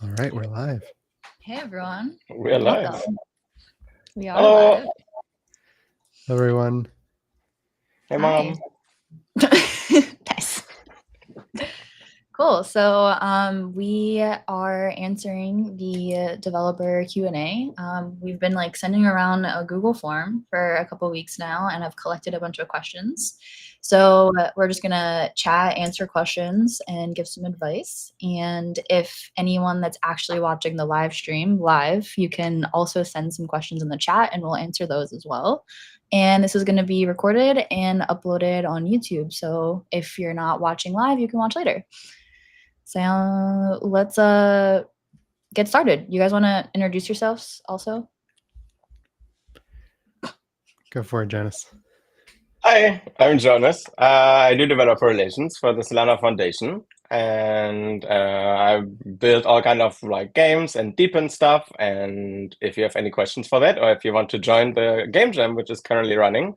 All right, we're live. Hey everyone. We're live. Welcome. We are Hello. live. Hello, everyone. Hey, Hi. Mom. Nice. Cool. So we are answering the developer Q&A. We've been sending around a Google form for a couple weeks now, and I've collected a bunch of questions. So we're just gonna chat, answer questions, and give some advice. And if anyone that's actually watching the live stream live, you can also send some questions in the chat, and we'll answer those as well. And this is going to be recorded and uploaded on YouTube. So if you're not watching live, you can watch later. So let's get started. You guys want to introduce yourselves also? Go for it, Jonas. Hi, I'm Jonas. I do developer relations for the Solana Foundation, and I build all kind of games and deepen stuff. And if you have any questions for that, or if you want to join the game jam, which is currently running,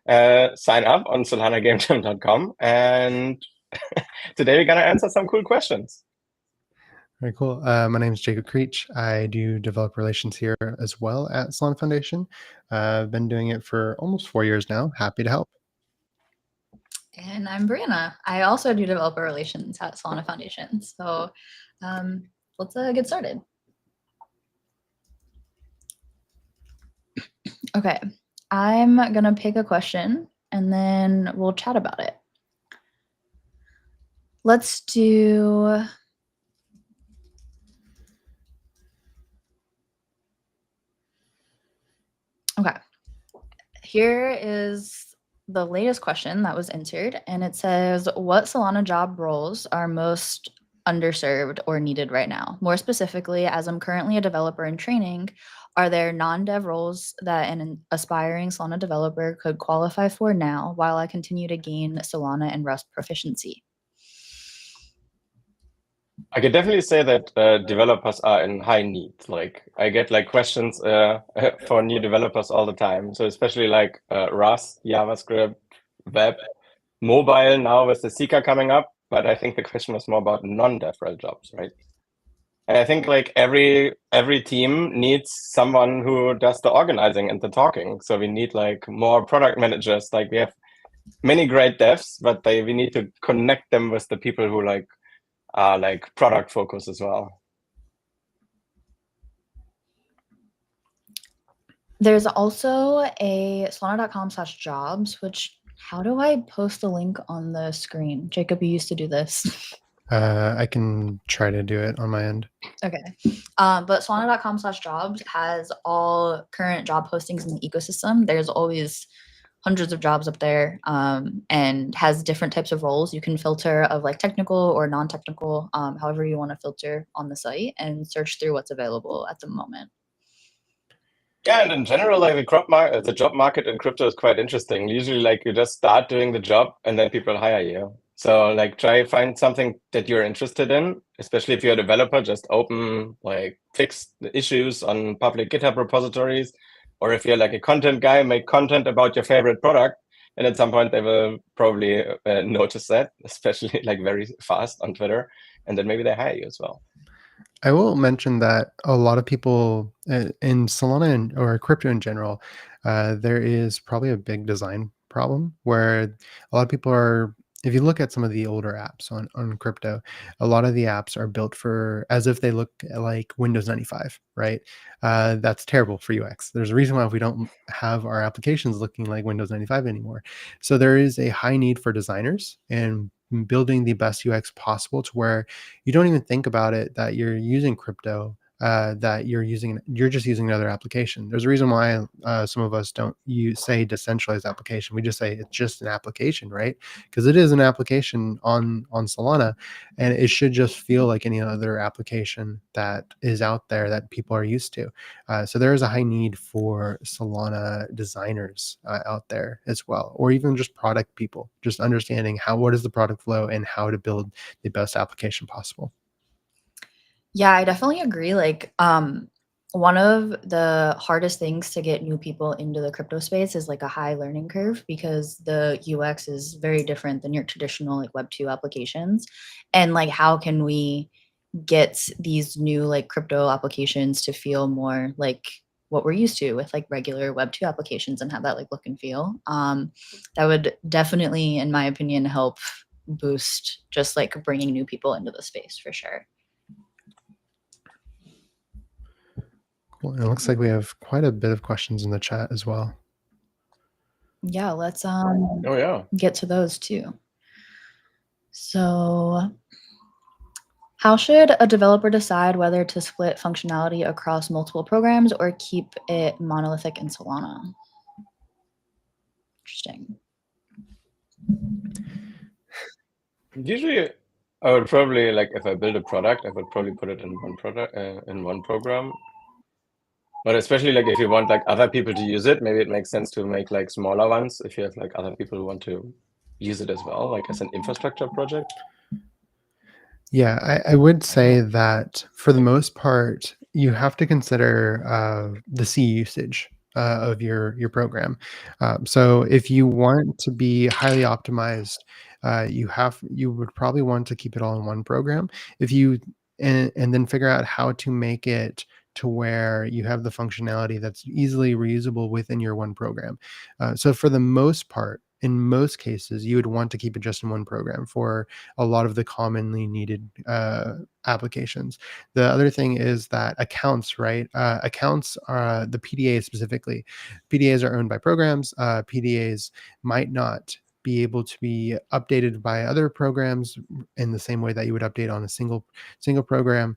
sign up on solanagamejam.com. And today we're gonna answer some cool questions. Very cool. My name is Jacob Creech. I do developer relations here as well at Solana Foundation. I've been doing it for almost 4 years now. Happy to help. And I'm Brianna. I also do developer relations at Solana Foundation. So let's get started. Okay, I'm going to pick a question and then we'll chat about it. Let's do... Okay, here is the latest question that was entered, and it says, what Solana job roles are most underserved or needed right now? More specifically, as I'm currently a developer in training, are there non-dev roles that an aspiring Solana developer could qualify for now while I continue to gain Solana and Rust proficiency? I could definitely say that developers are in high need. I get questions for new developers all the time. So especially Rust, JavaScript, web, mobile now with the Seeker coming up. But I think the question was more about non-dev rel jobs, right? And I think every team needs someone who does the organizing and the talking. So we need more product managers. We have many great devs, but we need to connect them with the people who are product focused as well. There's also a solana.com/jobs, which, how do I post the link on the screen? Jacob, you used to do this. I can try to do it on my end. Okay. But solana.com/jobs has all current job postings in the ecosystem. There's always hundreds of jobs up there, and has different types of roles. You can filter of technical or non-technical, however you want to filter on the site, and search through what's available at the moment. Yeah, and in general, the job market in crypto is quite interesting. Usually, you just start doing the job and then people hire you. So, try find something that you're interested in, especially if you're a developer. Just open, fix the issues on public GitHub repositories, or if you're a content guy, make content about your favorite product. And at some point, they will probably notice that, especially very fast on Twitter, and then maybe they hire you as well. I will mention that a lot of people in Solana or crypto in general, there is probably a big design problem where a lot of people are, if you look at some of the older apps on crypto, a lot of the apps are built for as if they look like Windows 95, right? That's terrible for UX. There's a reason why we don't have our applications looking like Windows 95 anymore. So there is a high need for designers and building the best UX possible to where you don't even think about it that you're using crypto, that you're just using another application. There's a reason why some of us don't say decentralized application. We just say it's just an application, right? Because it is an application on Solana, and it should just feel like any other application that is out there that people are used to. So there is a high need for Solana designers out there as well, or even just product people, just understanding what is the product flow and how to build the best application possible. Yeah, I definitely agree. One of the hardest things to get new people into the crypto space is a high learning curve, because the UX is very different than your traditional Web2 applications. And how can we get these new like crypto applications to feel more like what we're used to with like regular Web 2 applications and have that like look and feel. That would definitely, in my opinion, help boost just like bringing new people into the space for sure. Cool. It looks like we have quite a bit of questions in the chat as well. Yeah, let's Oh yeah. get to those too. So how should a developer decide whether to split functionality across multiple programs or keep it monolithic in Solana? Interesting. Usually, I would probably like if I build a product, I would probably put it in one product in one program. But especially like if you want like other people to use it, maybe it makes sense to make like smaller ones if you have like other people who want to use it as well, like as an infrastructure project. Yeah, I would say that for the most part, you have to consider the C usage of your program. So if you want to be highly optimized, you would probably want to keep it all in one program. If you and then figure out how to make it to where you have the functionality that's easily reusable within your one program. So for the most part, in most cases, you would want to keep it just in one program for a lot of the commonly needed applications. The other thing is that accounts, right? Accounts are the PDAs specifically. PDAs are owned by programs. PDAs might not be able to be updated by other programs in the same way that you would update on a single program.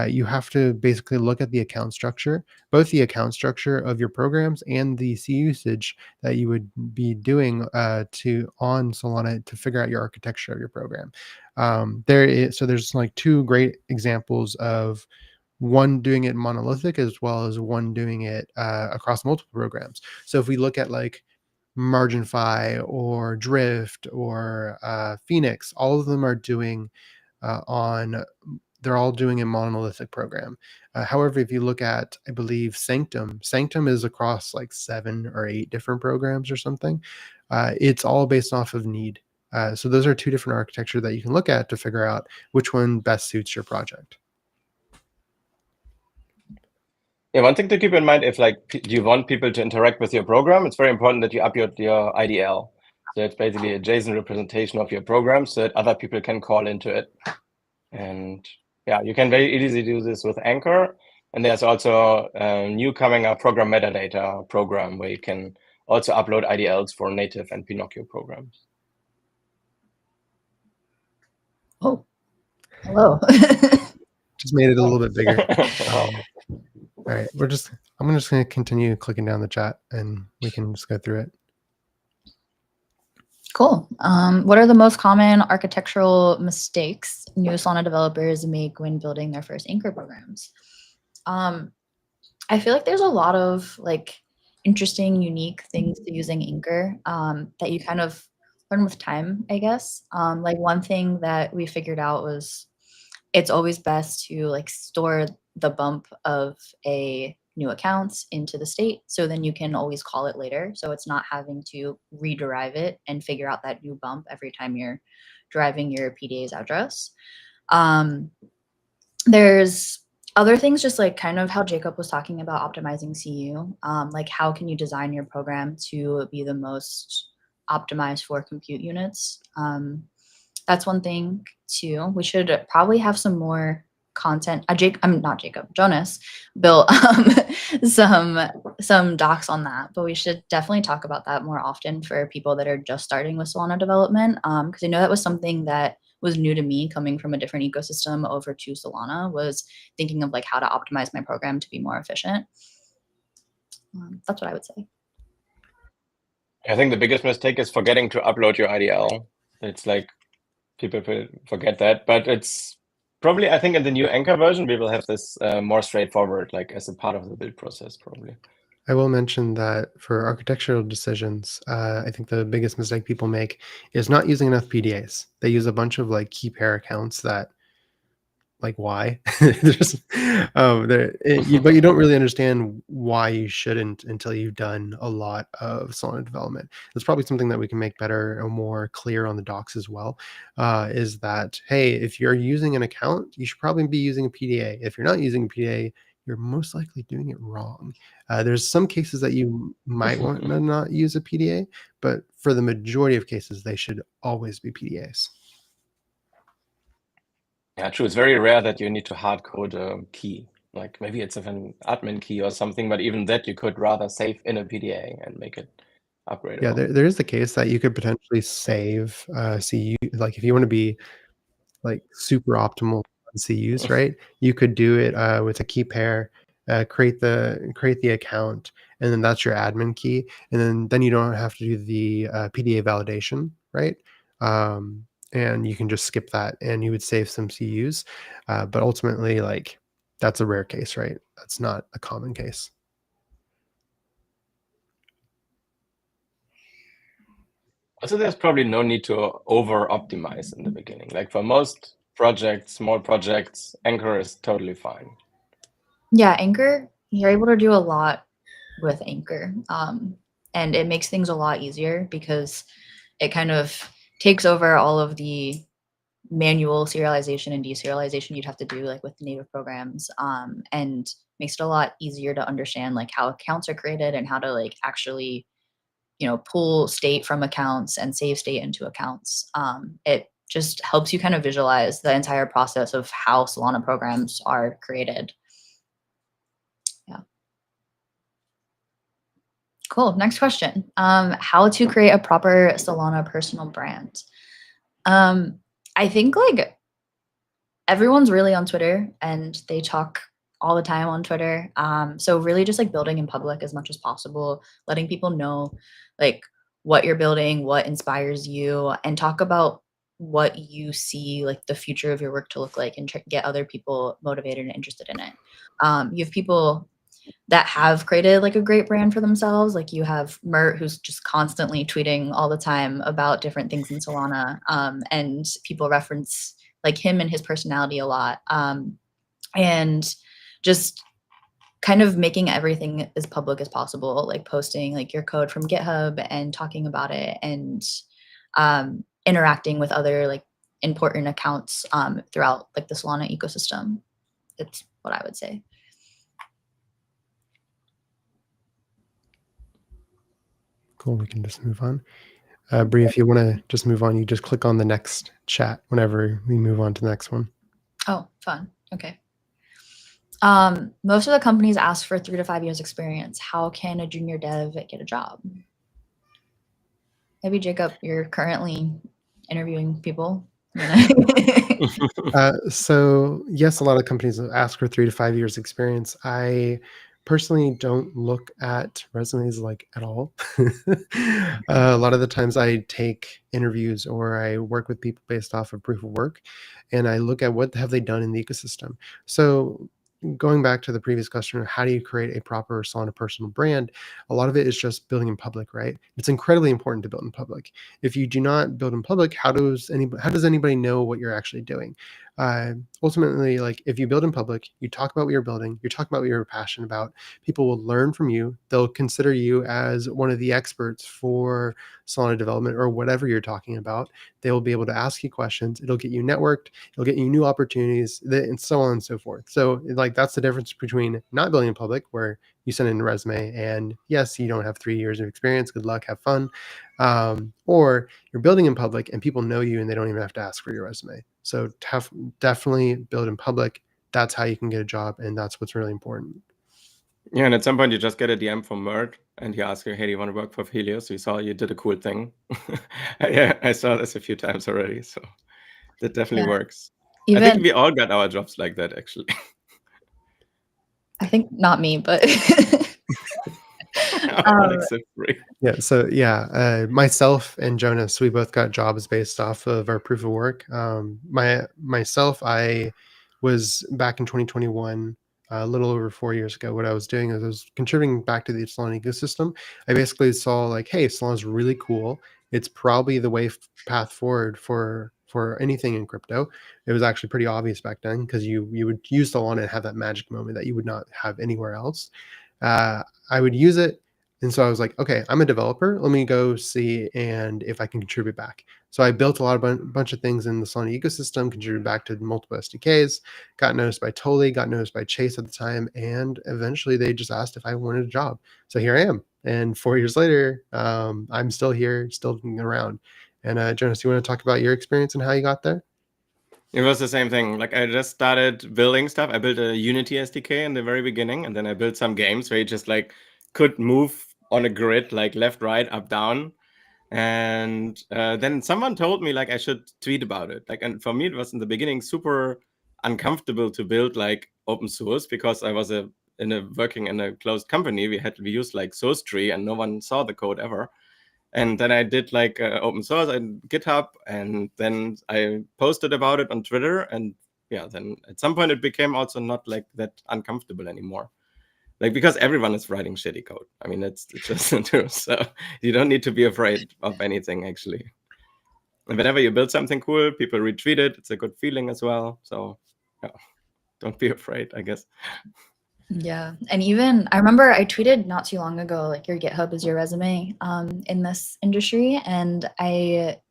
You have to basically look at the account structure, both the account structure of your programs and the C usage that you would be doing to on Solana to figure out your architecture of your program. There's like two great examples of one doing it monolithic as well as one doing it across multiple programs. So if we look at like MarginFi or Drift or Phoenix, all of them are doing on they're all doing a monolithic program. However, if you look at, I believe, Sanctum is across like 7 or 8 different programs or something. It's all based off of need. So those are two different architecture that you can look at to figure out which one best suits your project. Yeah, one thing to keep in mind, if like you want people to interact with your program, it's very important that you upload your IDL. So it's basically a JSON representation of your program so that other people can call into it. And yeah, you can very easily do this with Anchor. And there's also a new coming up program metadata program where you can also upload IDLs for native and Pinocchio programs. Oh, hello. Just made it a little bit bigger. Wow. All right, I'm just going to continue clicking down the chat and we can just go through it. Cool. What are the most common architectural mistakes new Solana developers make when building their first Anchor programs? I feel like there's a lot of like interesting, unique things to using Anchor that you kind of learn with time, I guess. Like one thing that we figured out was it's always best to like store the bump of a new account into the state so then you can always call it later, so it's not having to rederive it and figure out that new bump every time you're deriving your PDA's address. There's other things, just like kind of how Jacob was talking about optimizing CU, like how can you design your program to be the most optimized for compute units. That's one thing too. We should probably have some more content. Jonas built some docs on that, but we should definitely talk about that more often for people that are just starting with Solana development. Because I know that was something that was new to me coming from a different ecosystem over to Solana, was thinking of like how to optimize my program to be more efficient. That's what I would say. I think the biggest mistake is forgetting to upload your IDL. It's like people forget that, but it's probably, I think in the new Anchor version, we will have this more straightforward, like as a part of the build process, probably. I will mention that for architectural decisions, I think the biggest mistake people make is not using enough PDAs. They use a bunch of like key pair accounts that like why. There's but you don't really understand why you shouldn't until you've done a lot of Solana development. That's probably something that we can make better or more clear on the docs as well. Is that, hey, if you're using an account, you should probably be using a PDA. If you're not using a PDA, you're most likely doing it wrong. There's some cases that you might want to not use a PDA, but for the majority of cases, they should always be PDAs. Yeah, true. It's very rare that you need to hard code a key. Like maybe it's an admin key or something, but even that you could rather save in a PDA and make it upgradable. Yeah, there is the case that you could potentially save CU, like if you want to be like super optimal on CUs, right? You could do it with a key pair, create the account, and then that's your admin key, and then you don't have to do the PDA validation, right? And you can just skip that, and you would save some CUs. But ultimately, like that's a rare case, right? That's not a common case. Also, there's probably no need to over optimize in the beginning. Like for most projects, small projects, Anchor is totally fine. Yeah, Anchor, you're able to do a lot with Anchor. And it makes things a lot easier because it kind of takes over all of the manual serialization and deserialization you'd have to do like with native programs, and makes it a lot easier to understand like how accounts are created and how to like actually, pull state from accounts and save state into accounts. It just helps you kind of visualize the entire process of how Solana programs are created. Yeah. Cool. Next question. How to create a proper Solana personal brand. I think like everyone's really on Twitter and they talk all the time on Twitter. So really just like building in public as much as possible, letting people know like what you're building, what inspires you, and talk about what you see like the future of your work to look like, and get other people motivated and interested in it. You have people that have created like a great brand for themselves. Like you have Mert, who's just constantly tweeting all the time about different things in Solana, and people reference like him and his personality a lot, and just kind of making everything as public as possible, like posting like your code from GitHub and talking about it, and interacting with other like important accounts throughout like the Solana ecosystem. That's what I would say. Cool. We can just move on. Bree, if you want to just move on, you just click on the next chat whenever we move on to the next one. Oh, fun. Okay. Most of the companies ask for 3 to 5 years experience. How can a junior dev get a job? Maybe Jacob, you're currently interviewing people. So yes, a lot of companies ask for 3 to 5 years experience. I personally don't look at resumes like at all. A lot of the times I take interviews or I work with people based off of proof of work, and I look at what have they done in the ecosystem. So going back to the previous question, how do you create a proper Solana personal brand? A lot of it is just building in public, right? It's incredibly important to build in public. If you do not build in public, how does anybody know what you're actually doing? Ultimately, like if you build in public, you talk about what you're building, you talk about what you're passionate about, people will learn from you. They'll consider you as one of the experts for Solana development or whatever you're talking about. They will be able to ask you questions. It'll get you networked, it'll get you new opportunities, and so on and so forth. So like that's the difference between not building in public, where you send in a resume and yes, you don't have 3 years of experience, good luck, have fun, or you're building in public and people know you and they don't even have to ask for your resume. So definitely build in public. That's how you can get a job, and that's what's really important. Yeah, and at some point you just get a DM from Mert and he asks you, hey, do you want to work for Helios? We saw you did a cool thing. Yeah, I saw this a few times already, so that definitely works. I think we all got our jobs like that, actually. I think not me, but yeah. So yeah, myself and Jonas, we both got jobs based off of our proof of work. Myself, I was back in 2021, a little over 4 years ago. What I was doing is I was contributing back to the Solana ecosystem. I basically saw like, hey, Solana's really cool. It's probably the path forward for for anything in crypto. It was actually pretty obvious back then because you would use Solana and have that magic moment that you would not have anywhere else. I would use it, and so I was like, okay, I'm a developer. Let me go see and if I can contribute back. So I built a lot of bunch of things in the Solana ecosystem, contributed back to multiple SDKs, got noticed by Tolly, got noticed by Chase at the time, and eventually they just asked if I wanted a job. So here I am. And 4 years later, I'm still here, still around. And Jonas, you want to talk about your experience and how you got there? It was the same thing. Like I just started building stuff. I built a Unity SDK in the very beginning, and then I built some games where you just like could move on a grid, like left, right, up, down. And then someone told me like I should tweet about it. Like, and for me, it was in the beginning super uncomfortable to build like open source because I was working in a closed company. We used like source tree, and no one saw the code ever. And then I did like open source and GitHub, and then I posted about it on Twitter. And yeah, then at some point it became also not like that uncomfortable anymore. Like, because everyone is writing shitty code. I mean, it's just the truth. So you don't need to be afraid of anything, actually. And whenever you build something cool, people retweet it. It's a good feeling as well. So yeah, don't be afraid, I guess. Yeah. And even I remember I tweeted not too long ago, like your GitHub is your resume in this industry. And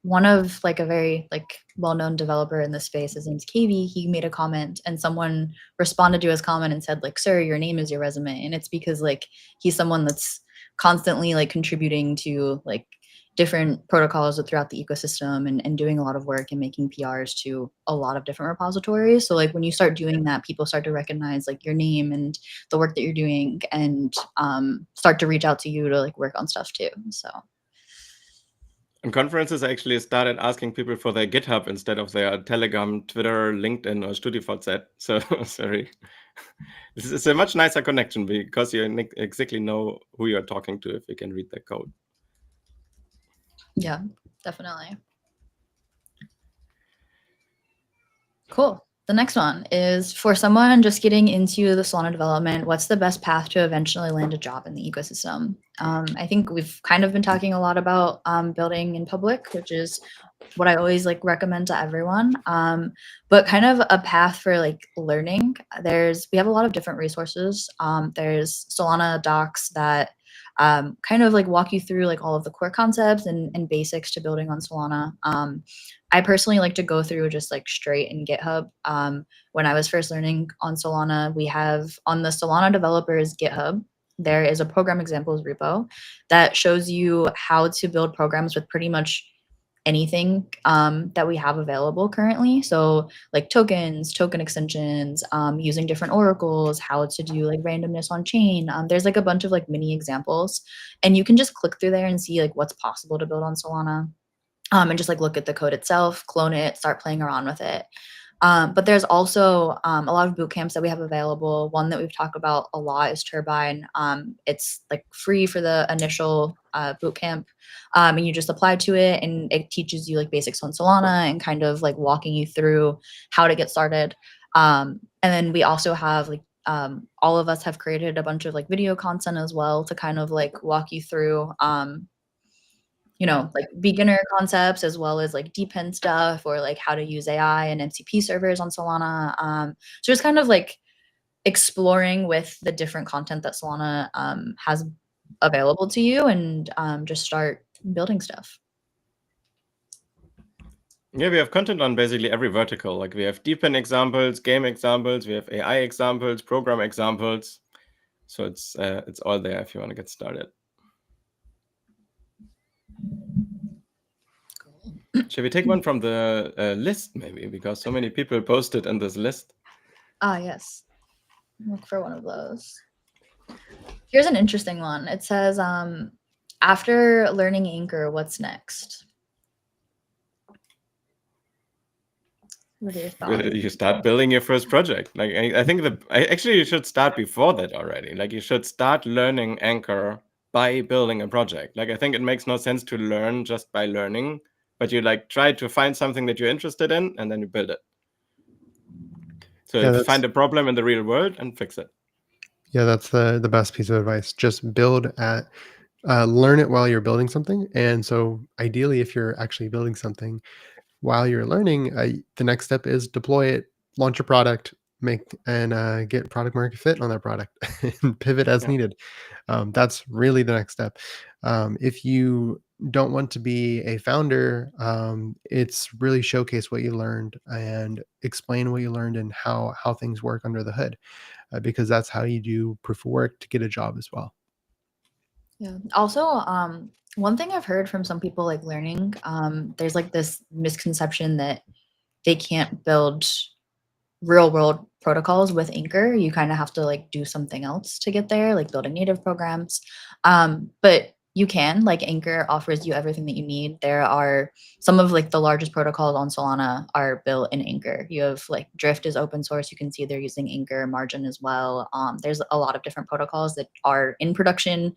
one of like a very like well-known developer in this space, his name's KV, he made a comment and someone responded to his comment and said like, sir, your name is your resume. And it's because like he's someone that's constantly like contributing to like different protocols throughout the ecosystem and doing a lot of work and making PRs to a lot of different repositories. So like when you start doing that, people start to recognize like your name and the work that you're doing and start to reach out to you to like work on stuff too. So. And conferences actually started asking people for their GitHub instead of their Telegram, Twitter, LinkedIn, or StudiVZ. So sorry. This is a much nicer connection because you exactly know who you're talking to if you can read the code. Yeah, definitely. Cool. The next one is for someone just getting into the Solana development, what's the best path to eventually land a job in the ecosystem? I think we've kind of been talking a lot about building in public, which is what I always like recommend to everyone. But kind of a path for like learning. We have a lot of different resources. There's Solana docs that kind of like walk you through like all of the core concepts and basics to building on Solana. I personally like to go through just like straight in GitHub. When I was first learning on Solana, we have on the Solana developers GitHub, there is a program examples repo that shows you how to build programs with pretty much anything that we have available currently. So like tokens, token extensions, using different oracles, how to do like randomness on chain. There's like a bunch of like mini examples and you can just click through there and see like what's possible to build on Solana. And just like look at the code itself, clone it, start playing around with it. But there's also a lot of boot camps that we have available. One that we've talked about a lot is Turbine. It's like free for the initial boot camp, and you just apply to it, and it teaches you like basics on Solana and kind of like walking you through how to get started. And then we also have like all of us have created a bunch of like video content as well to kind of like walk you through like beginner concepts as well as like depend stuff or like how to use AI and MCP servers on Solana. So it's kind of like exploring with the different content that Solana has available to you and just start building stuff. Yeah, we have content on basically every vertical. Like we have deepen examples, game examples, we have AI examples, program examples. So it's all there if you want to get started. Should we take one from the list maybe? Because so many people posted in this list. Ah, yes. Look for one of those. Here's an interesting one. It says, after learning Anchor, what's next? What are your thoughts? You start building your first project. Like I think actually you should start before that already. Like you should start learning Anchor by building a project. Like I think it makes no sense to learn just by learning, but you like try to find something that you're interested in and then you build it. So Yeah, find a problem in the real world and fix it. Yeah, that's the best piece of advice. Just learn it while you're building something. And so ideally, if you're actually building something, while you're learning, the next step is deploy it, launch a product, make and get product market fit on that product, and pivot as Yeah. needed. That's really the next step. If you don't want to be a founder, it's really showcase what you learned and explain what you learned and how things work under the hood, because that's how you do proof of work to get a job as well. Yeah. Also, one thing I've heard from some people like learning, there's like this misconception that they can't build real world protocols with Anchor. You kind of have to like do something else to get there, like building native programs. But you can, like Anchor offers you everything that you need. There are some of like the largest protocols on Solana are built in Anchor. You have like Drift is open source. You can see they're using Anchor, Margin as well. There's a lot of different protocols that are in production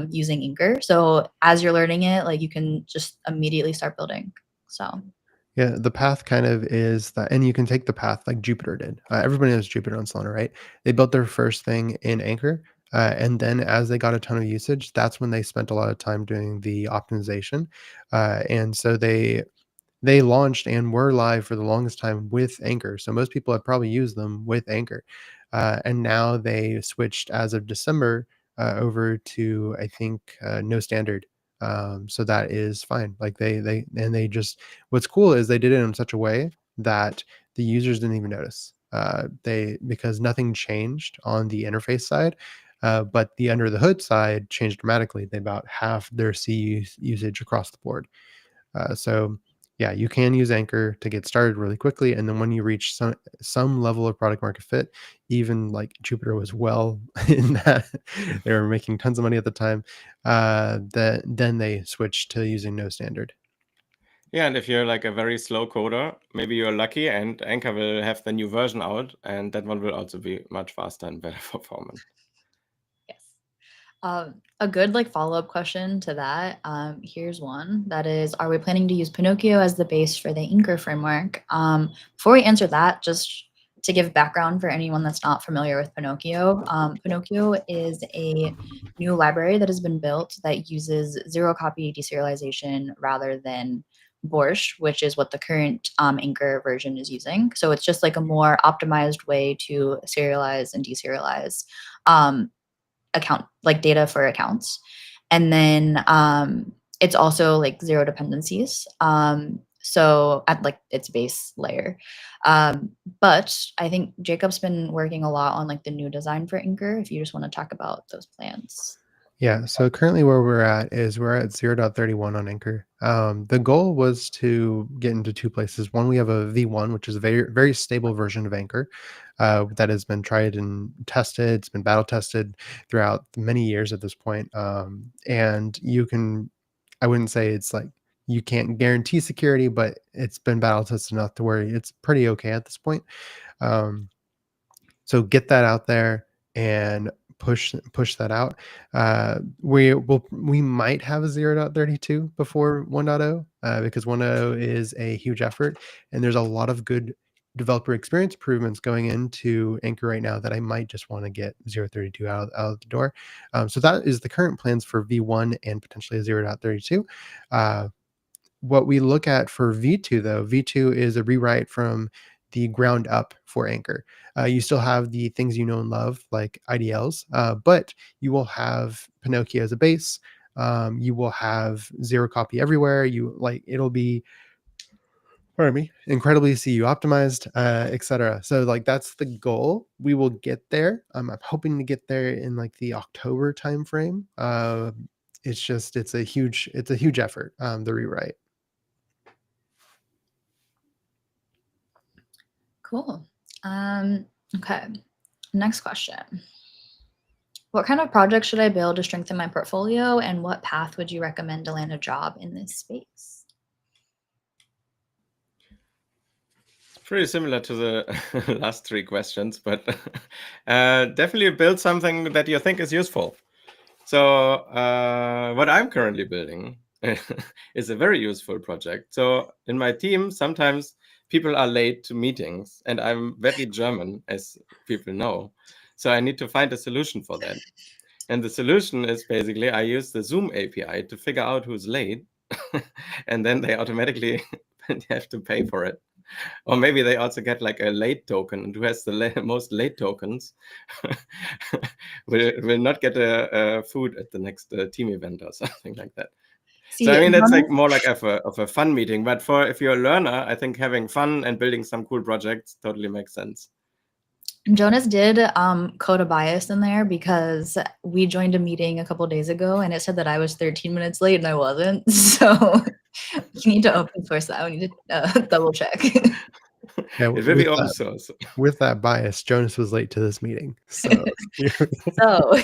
using Anchor. So as you're learning it, like you can just immediately start building. So Yeah, the path kind of is that, and you can take the path like Jupiter did. Everybody knows Jupiter on Solana, right? They built their first thing in Anchor, and then as they got a ton of usage, that's when they spent a lot of time doing the optimization, and so they launched and were live for the longest time with Anchor. So most people have probably used them with Anchor. And now they switched as of December over to, I think, no standard. So that is fine. Like they just, what's cool is they did it in such a way that the users didn't even notice. Because nothing changed on the interface side. But the under the hood side changed dramatically. They about half their C usage across the board. So yeah, you can use Anchor to get started really quickly, and then when you reach some level of product market fit, even like Jupiter was well in that they were making tons of money at the time. That then they switched to using no standard. Yeah, and if you're like a very slow coder, maybe you're lucky and Anchor will have the new version out, and that one will also be much faster and better performant. yes. A good like follow-up question to that. Here's one that is, are we planning to use Pinocchio as the base for the Anchor framework? Before we answer that, just to give background for anyone that's not familiar with Pinocchio, Pinocchio is a new library that has been built that uses zero copy deserialization rather than Borscht, which is what the current Anchor version is using. So it's just like a more optimized way to serialize and deserialize account like data for accounts. And then it's also like zero dependencies. So at like its base layer. But I think Jacob's been working a lot on like the new design for Anchor, if you just want to talk about those plans. Yeah, so currently where we're at is we're at 0.31 on Anchor. The goal was to get into two places. One, we have a V1, which is a very, very stable version of Anchor that has been tried and tested. It's been battle tested throughout many years at this point. And you can, I wouldn't say it's like you can't guarantee security, but it's been battle tested enough to where it's pretty okay at this point. Um, so get that out there and push that out. We might have a 0.32 before 1.0 because 1.0 is a huge effort, and there's a lot of good developer experience improvements going into Anchor right now that I might just want to get 0.32 out the door. So that is the current plans for V1 and potentially a 0.32. What we look at for V2, though, V2 is a rewrite from the ground up for Anchor. You still have the things you know and love, like IDLs, but you will have Pinocchio as a base. You will have zero copy everywhere. It'll be, pardon me, incredibly CU optimized, etc. So like that's the goal. We will get there. I'm hoping to get there in like the October timeframe. It's a huge effort. The rewrite. Cool. Okay. Next question. What kind of project should I build to strengthen my portfolio, and what path would you recommend to land a job in this space? Pretty similar to the last three questions, but definitely build something that you think is useful. So what I'm currently building is a very useful project. So in my team, sometimes people are late to meetings, and I'm very German, as people know. So I need to find a solution for that. And the solution is basically I use the Zoom API to figure out who's late, and then they automatically and you have to pay for it. Or maybe they also get like a late token, and who has the most late tokens will not get a food at the next team event or something like that. See, So I mean, that's like Jonas, more like of a fun meeting. But if you're a learner, I think having fun and building some cool projects totally makes sense. Jonas did code a bias in there because we joined a meeting a couple days ago and it said that I was 13 minutes late and I wasn't. So you need to open source that. We need to double check. Yeah, It will be open source. with that bias, Jonas was late to this meeting. So, So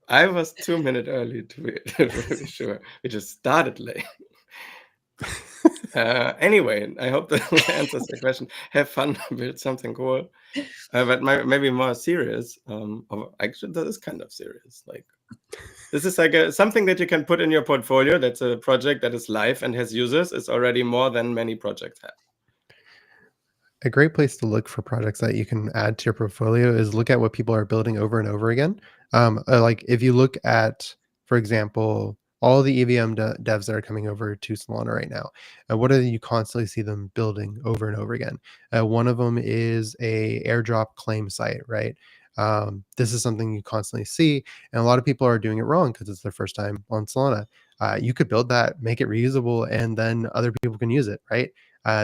I was 2 minutes early to be sure. We just started late. Anyway, I hope that answers the question. Have fun, build something cool. But maybe more serious. Actually, that is kind of serious. Like, this is like something that you can put in your portfolio. That's a project that is live and has users. It's already more than many projects have. a great place to look for projects that you can add to your portfolio is look at what people are building over and over again. Like if you look at, for example, all the EVM devs that are coming over to Solana right now, what are you constantly see them building over and over again? One of them is a airdrop claim site, right? This is something you constantly see, and a lot of people are doing it wrong because it's their first time on Solana. You could build that, make it reusable, and then other people can use it, right?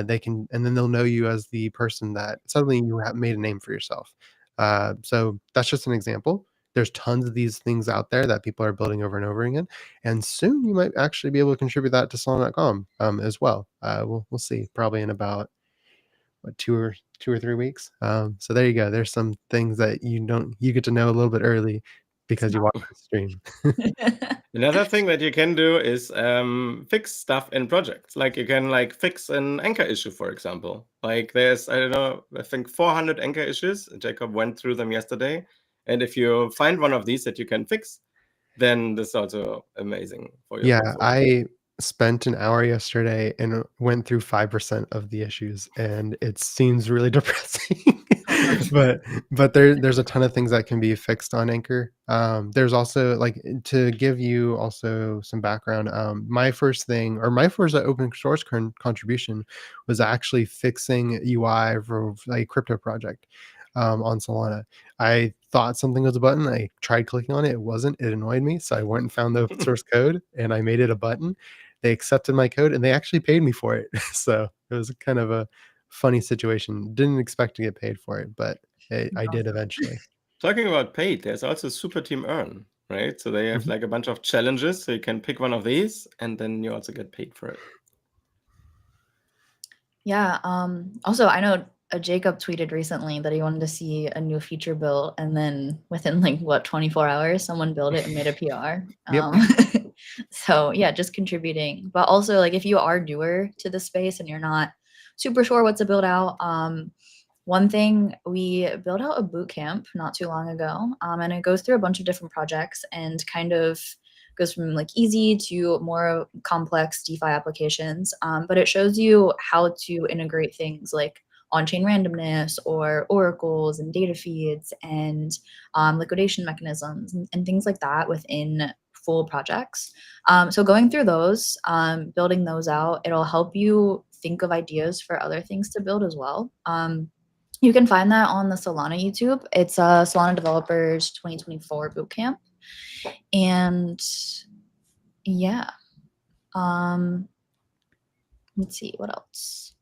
They can, and then they'll know you as the person that suddenly you have made a name for yourself. So that's just an example. There's tons of these things out there that people are building over and over again, and soon you might actually be able to contribute that to Solana.com as well. We'll see, probably in about what, 2 or 3 weeks. So there you go. There's some things that you get to know a little bit early because you watch the stream. Another thing that you can do is fix stuff in projects. Like you can like fix an anchor issue, for example. Like there's, I don't know, I think 400 anchor issues. Jacob went through them yesterday. And if you find one of these that you can fix, then this is also amazing for your Yeah, portfolio. I spent an hour yesterday and went through 5% of the issues, and it seems really depressing. But there's a ton of things that can be fixed on Anchor. There's also, like, to give you also some background, my first thing, or my first open source contribution was actually fixing UI for a crypto project on Solana. I thought something was a button. I tried clicking on it. It wasn't. It annoyed me. So I went and found the open source code and I made it a button. They accepted my code and they actually paid me for it. So it was kind of a funny situation. Didn't expect to get paid for it, but I did eventually. Talking about paid, there's also Super Team Earn, right? So they have like a bunch of challenges. So you can pick one of these and then you also get paid for it. Yeah. Also, I know Jacob tweeted recently that he wanted to see a new feature built, and then within like what 24 hours, someone built it and made a PR. Yep. So yeah, just contributing. But also, like if you are newer to the space and you're not super sure what to build out, one thing, we built out a boot camp not too long ago, and it goes through a bunch of different projects and kind of goes from like easy to more complex DeFi applications. But it shows you how to integrate things like on-chain randomness or oracles and data feeds and liquidation mechanisms and things like that within full projects. So going through those, building those out, it'll help you think of ideas for other things to build as well. You can find that on the Solana YouTube. It's Solana Developers 2024 Bootcamp. And yeah, let's see, what else?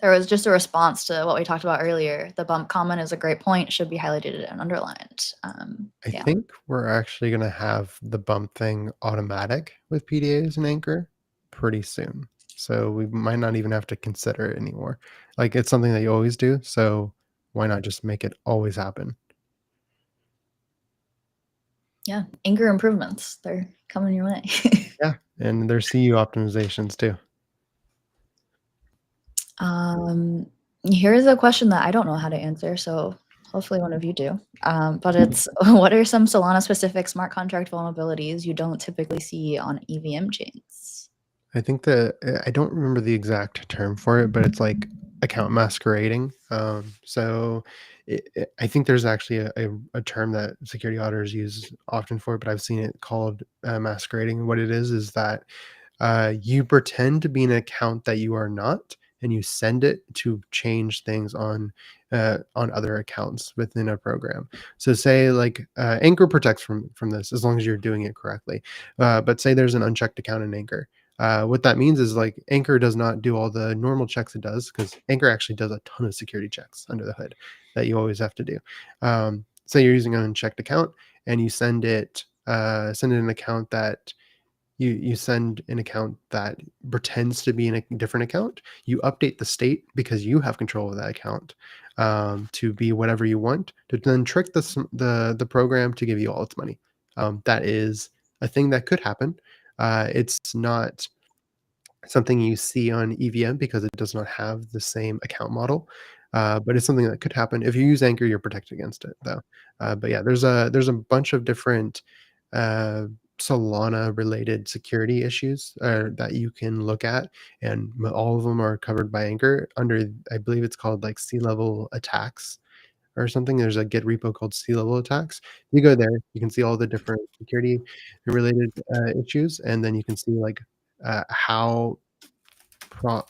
There was just a response to what we talked about earlier. The bump comment is a great point, should be highlighted and underlined. I think we're actually going to have the bump thing automatic with PDAs and Anchor pretty soon. So we might not even have to consider it anymore. Like it's something that you always do. So why not just make it always happen? Yeah, Anchor improvements, they're coming your way. Yeah. And there's CU optimizations too. Here's a question that I don't know how to answer. So hopefully one of you do. But it's what are some Solana specific smart contract vulnerabilities you don't typically see on EVM chains? I think I don't remember the exact term for it, but it's like account masquerading. I think there's actually a term that security auditors use often for it, but I've seen it called masquerading. What it is that you pretend to be an account that you are not, and you send it to change things on other accounts within a program. So say like Anchor protects from this as long as you're doing it correctly. But say there's an unchecked account in Anchor. What that means is like Anchor does not do all the normal checks it does, because Anchor actually does a ton of security checks under the hood that you always have to do. Say you're using an unchecked account and you send it an account that you send an account that pretends to be in a different account. You update the state because you have control of that account, to be whatever you want, to then trick the program to give you all its money. That is a thing that could happen. It's not something you see on EVM because it does not have the same account model. But it's something that could happen. If you use Anchor, you're protected against it, though. But yeah, there's a bunch of different uh, Solana related security issues that you can look at, and all of them are covered by Anchor under, I believe it's called like sea level attacks or something. There's a Git repo called sea level attacks. You go there, you can see all the different security related issues, and then you can see like how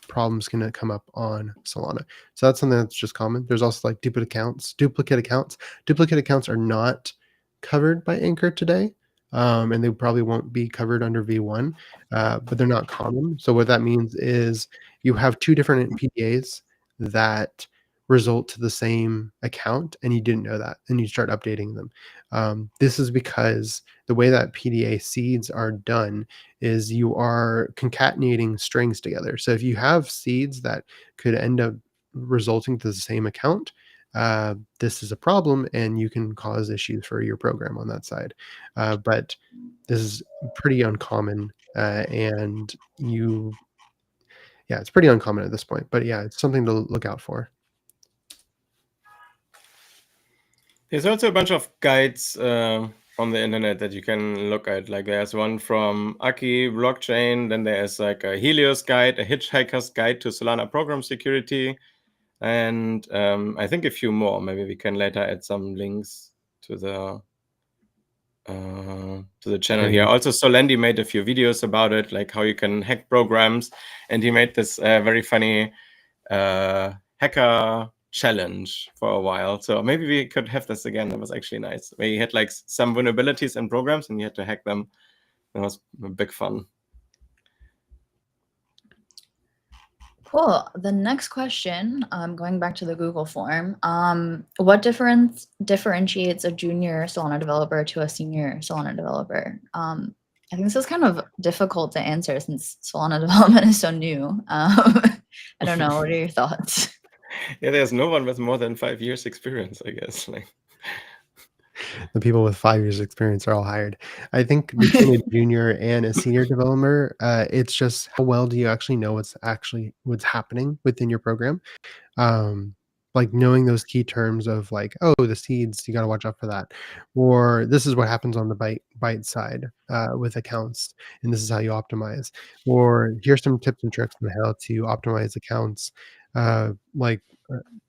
problems can come up on Solana. So that's something that's just common. There's also like duplicate accounts. Duplicate accounts are not covered by Anchor today, and they probably won't be covered under V1, but they're not common. So what that means is you have two different PDAs that result to the same account, and you didn't know that, and you start updating them. This is because the way that PDA seeds are done is you are concatenating strings together. So if you have seeds that could end up resulting to the same account, this is a problem, and you can cause issues for your program on that side. But this is pretty uncommon, and yeah, it's pretty uncommon at this point. But yeah, it's something to look out for. There's also a bunch of guides on the internet that you can look at. Like there's one from Aki Blockchain, then there's like a Helios guide, a Hitchhiker's Guide to Solana Program Security, and I think a few more. Maybe we can later add some links to the channel here. Also, Solendi made a few videos about it, like how you can hack programs, and he made this very funny hacker challenge for a while. So maybe we could have this again. That was actually nice. Where he had like some vulnerabilities in programs and you had to hack them. That was a big fun. Cool. The next question, going back to the Google form, what differentiates a junior Solana developer to a senior Solana developer? I think this is kind of difficult to answer since Solana development is so new. I don't know. What are your thoughts? Yeah, there's no one with more than 5 years experience, I guess. Like, the people with 5 years experience are all hired. I think between a junior and a senior developer, it's just how well do you actually know what's happening within your program. Like knowing those key terms of like, oh, the seeds, you got to watch out for that, or this is what happens on the byte side with accounts, and this is how you optimize, or here's some tips and tricks on how to optimize accounts. Like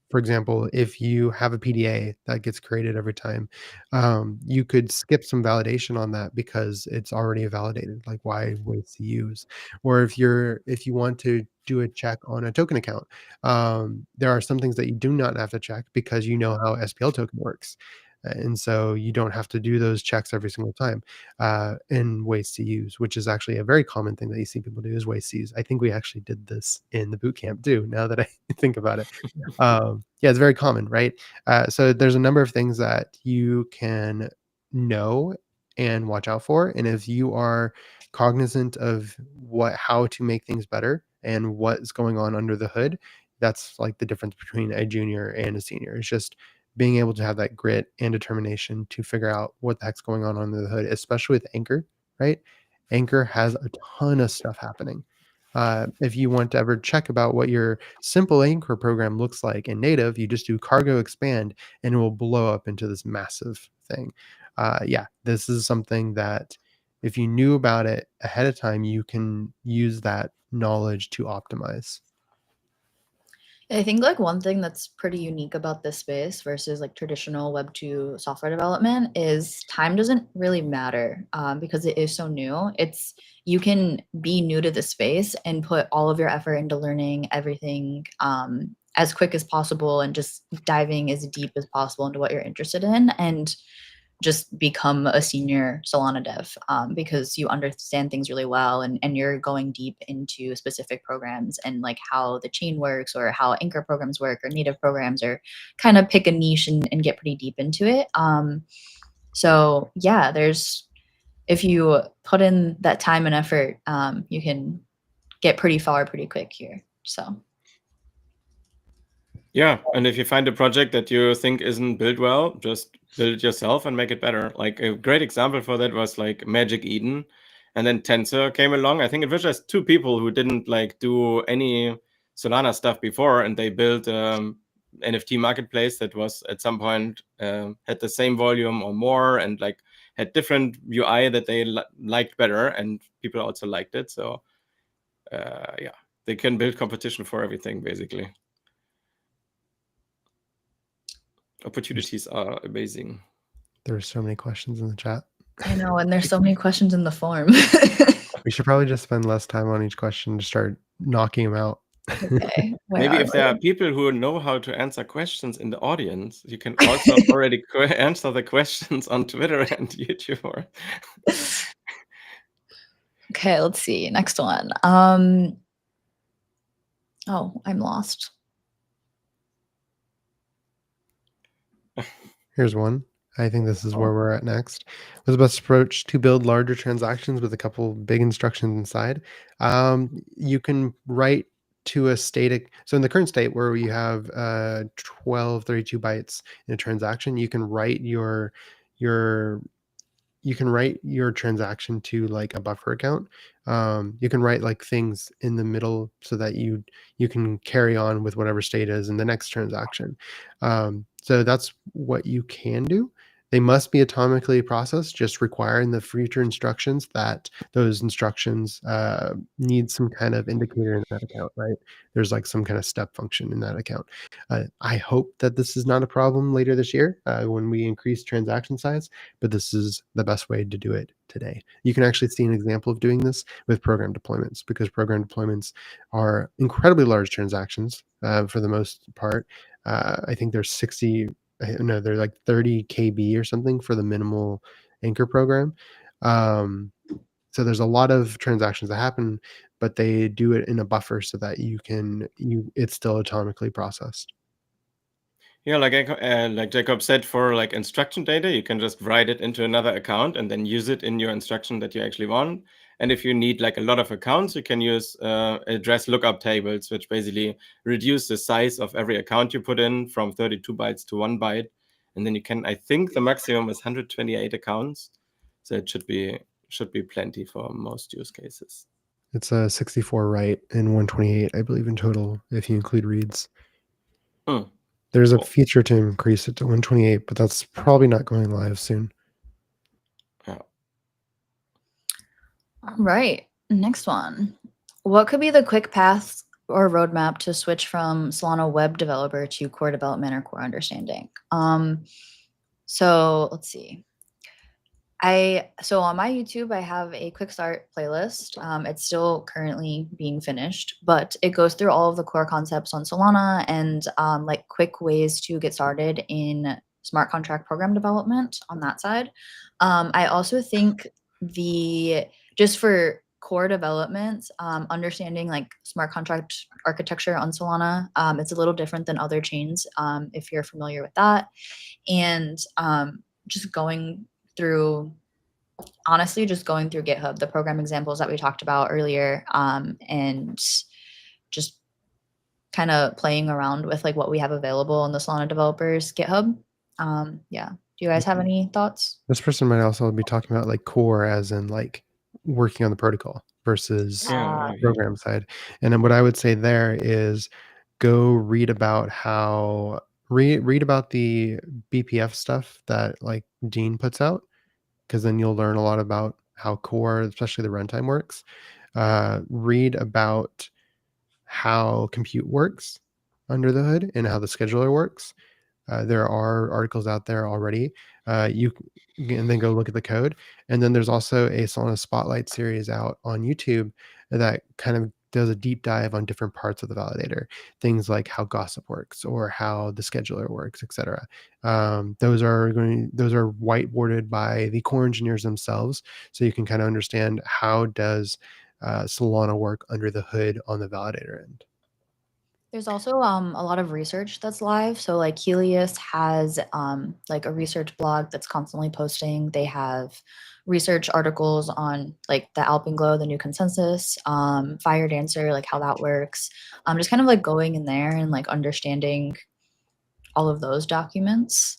for example, if you have a PDA that gets created every time, you could skip some validation on that because it's already validated. Like why waste to use? Or if you want to do a check on a token account, there are some things that you do not have to check because you know how SPL token works. And so you don't have to do those checks every single time, in ways to use, which is actually a very common thing that you see people do is waste to use. I think we actually did this in the boot camp too, now that I think about it. Yeah, it's very common, right? So there's a number of things that you can know and watch out for. And if you are cognizant of how to make things better and what's going on under the hood, that's like the difference between a junior and a senior. It's just being able to have that grit and determination to figure out what the heck's going on under the hood, especially with Anchor, right? Anchor has a ton of stuff happening. If you want to ever check about what your simple Anchor program looks like in native, you just do cargo expand and it will blow up into this massive thing. Yeah, this is something that if you knew about it ahead of time, you can use that knowledge to optimize. I think like one thing that's pretty unique about this space versus like traditional Web 2 software development is time doesn't really matter because it is so new. It's you can be new to the space and put all of your effort into learning everything as quick as possible and just diving as deep as possible into what you're interested in. And just become a senior Solana dev because you understand things really well and you're going deep into specific programs and like how the chain works or how anchor programs work or native programs or kind of pick a niche and get pretty deep into it. So yeah, if you put in that time and effort, you can get pretty far pretty quick here. So Yeah, and if you find a project that you think isn't built well, just build it yourself and make it better. Like a great example for that was like Magic Eden, and then Tensor came along. I think it was just two people who didn't like do any Solana stuff before, and they built NFT marketplace that was at some point had the same volume or more, and like had different UI that they liked better, and people also liked it. So yeah, they can build competition for everything basically. Opportunities are amazing. There are so many questions in the chat. I know, and there's so many questions in the form. We should probably just spend less time on each question to start knocking them out. Okay, Maybe if there are people who know how to answer questions in the audience, you can also already answer the questions on Twitter and YouTube. Okay, let's see. Next one. Oh, I'm lost. Here's one. I think this is where we're at next. What's the best approach to build larger transactions with a couple big instructions inside? You can write to a static. So in the current state where you have 12, 32 bytes in a transaction, your you can write your transaction to like a buffer account. You can write like things in the middle so that you can carry on with whatever state is in the next transaction. So that's what you can do. They must be atomically processed, just requiring the future instructions that those instructions need some kind of indicator in that account, right? There's like some kind of step function in that account. I hope that this is not a problem later this year when we increase transaction size, but this is the best way to do it today. You can actually see an example of doing this with program deployments because program deployments are incredibly large transactions for the most part. I think there's 60, no, they're like 30 KB or something for the minimal anchor program. So there's a lot of transactions that happen, but they do it in a buffer so that it's still atomically processed. Yeah, like Jacob said, for like instruction data, you can just write it into another account and then use it in your instruction that you actually want. And if you need like a lot of accounts, you can use address lookup tables, which basically reduce the size of every account you put in from 32 bytes to 1 byte. And then you can, I think the maximum is 128 accounts. So it should be plenty for most use cases. It's a 64 write and 128, I believe, in total, if you include reads. There's a Cool. feature to increase it to 128, but that's probably not going live soon. Yeah. All right, next one. What could be the quick path or roadmap to switch from Solana web developer to core development or core understanding? So let's see. So on my YouTube, I have a quick start playlist. It's still currently being finished, but it goes through all of the core concepts on Solana and like quick ways to get started in smart contract program development on that side. I also think just for core development, understanding like smart contract architecture on Solana, it's a little different than other chains if you're familiar with that. And just going through GitHub, the program examples that we talked about earlier, and just kind of playing around with like what we have available on the Solana developers GitHub. Yeah. Do you guys have any thoughts? This person might also be talking about like core as in like working on the protocol versus program side. And then what I would say there is go read about read about the BPF stuff that like Dean puts out, because then you'll learn a lot about how core, especially the runtime works. Read about how compute works. under the hood and how the scheduler works. There are articles out there already. You can then go look at the code. And then there's also a Solana Spotlight series out on YouTube that kind of does a deep dive on different parts of the validator, things like how gossip works or how the scheduler works, etc. Those are whiteboarded by the core engineers themselves, so you can kind of understand how does Solana work under the hood on the validator end. There's also a lot of research that's live. So like Helios has like a research blog that's constantly posting. They have research articles on like the Alpenglow, the new consensus, Fire Dancer, like how that works. Just kind of like going in there and like understanding all of those documents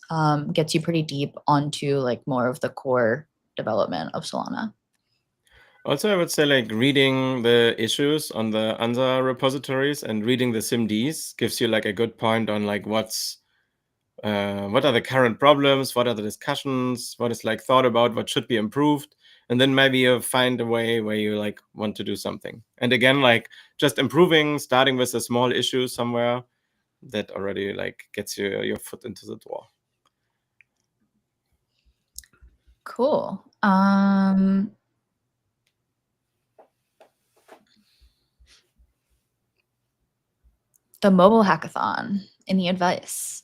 gets you pretty deep onto like more of the core development of Solana. Also, I would say like reading the issues on the ANSA repositories and reading the SIMDs gives you like a good point on like what are the current problems, what are the discussions, what is like thought about, what should be improved, and then maybe you find a way where you like want to do something. And again, like just improving, starting with a small issue somewhere, that already like gets you your foot into the door. Cool. The mobile hackathon. Any advice?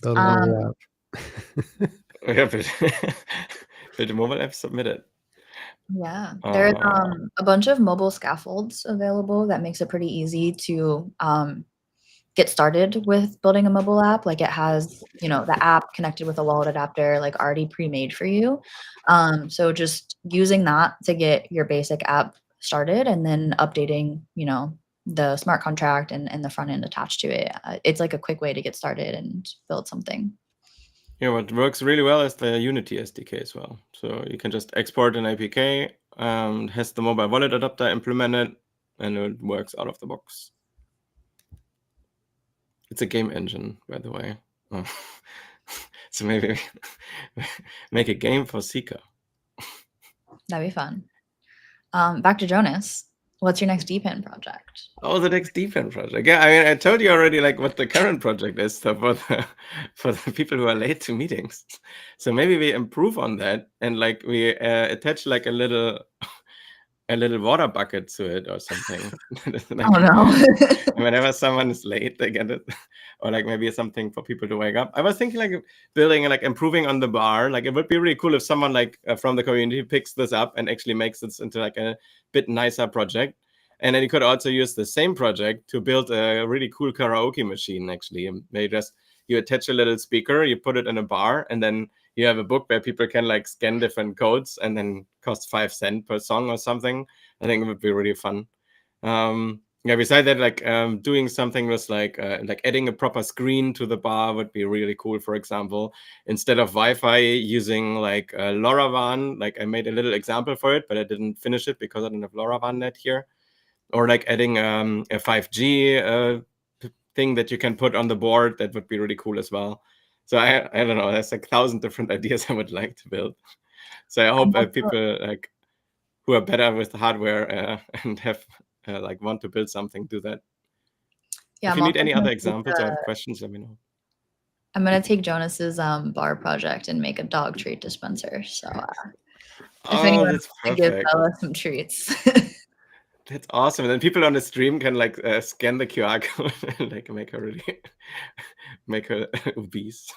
The level up. Yeah, build a mobile app, submit it. Yeah, there's a bunch of mobile scaffolds available that makes it pretty easy to get started with building a mobile app. Like it has, you know, the app connected with a wallet adapter, like already pre-made for you. So just using that to get your basic app started and then updating, you know, the smart contract and the front end attached to it. It's like a quick way to get started and build something. Yeah, what works really well is the Unity SDK as well. So you can just export an APK, has the mobile wallet adapter implemented, and it works out of the box. It's a game engine, by the way. Oh. So maybe make a game for Seeker. That'd be fun. Back to Jonas. What's your next DPIN project? Oh, the next DPIN project. Yeah, I mean, I told you already like what the current project is so for the people who are late to meetings. So maybe we improve on that and like we attach like a little water bucket to it or something. Like, oh no. whenever someone is late, they get it. Or like maybe something for people to wake up. I was thinking like building and like improving on the bar. Like it would be really cool if someone like from the community picks this up and actually makes it into like a bit nicer project. And then you could also use the same project to build a really cool karaoke machine, actually. And maybe just you attach a little speaker, you put it in a bar, and then you have a book where people can like scan different codes and then cost 5 cents per song or something. I think it would be really fun. Yeah, besides that, like doing something with like adding a proper screen to the bar would be really cool. For example, instead of Wi-Fi, using like LoRaWAN. Like I made a little example for it, but I didn't finish it because I didn't have LoRaWAN net here. Or like adding a 5G thing that you can put on the board. That would be really cool as well. So I don't know. There's like 1,000 different ideas I would like to build. So I hope people like who are better with the hardware and have like want to build something, do that. Yeah, if you need any other examples or questions, let me know. I'm gonna take Jonas's bar project and make a dog treat dispenser. So if anyone wants to give Bella some treats. That's awesome. And then people on the stream can like scan the QR code and like make her obese.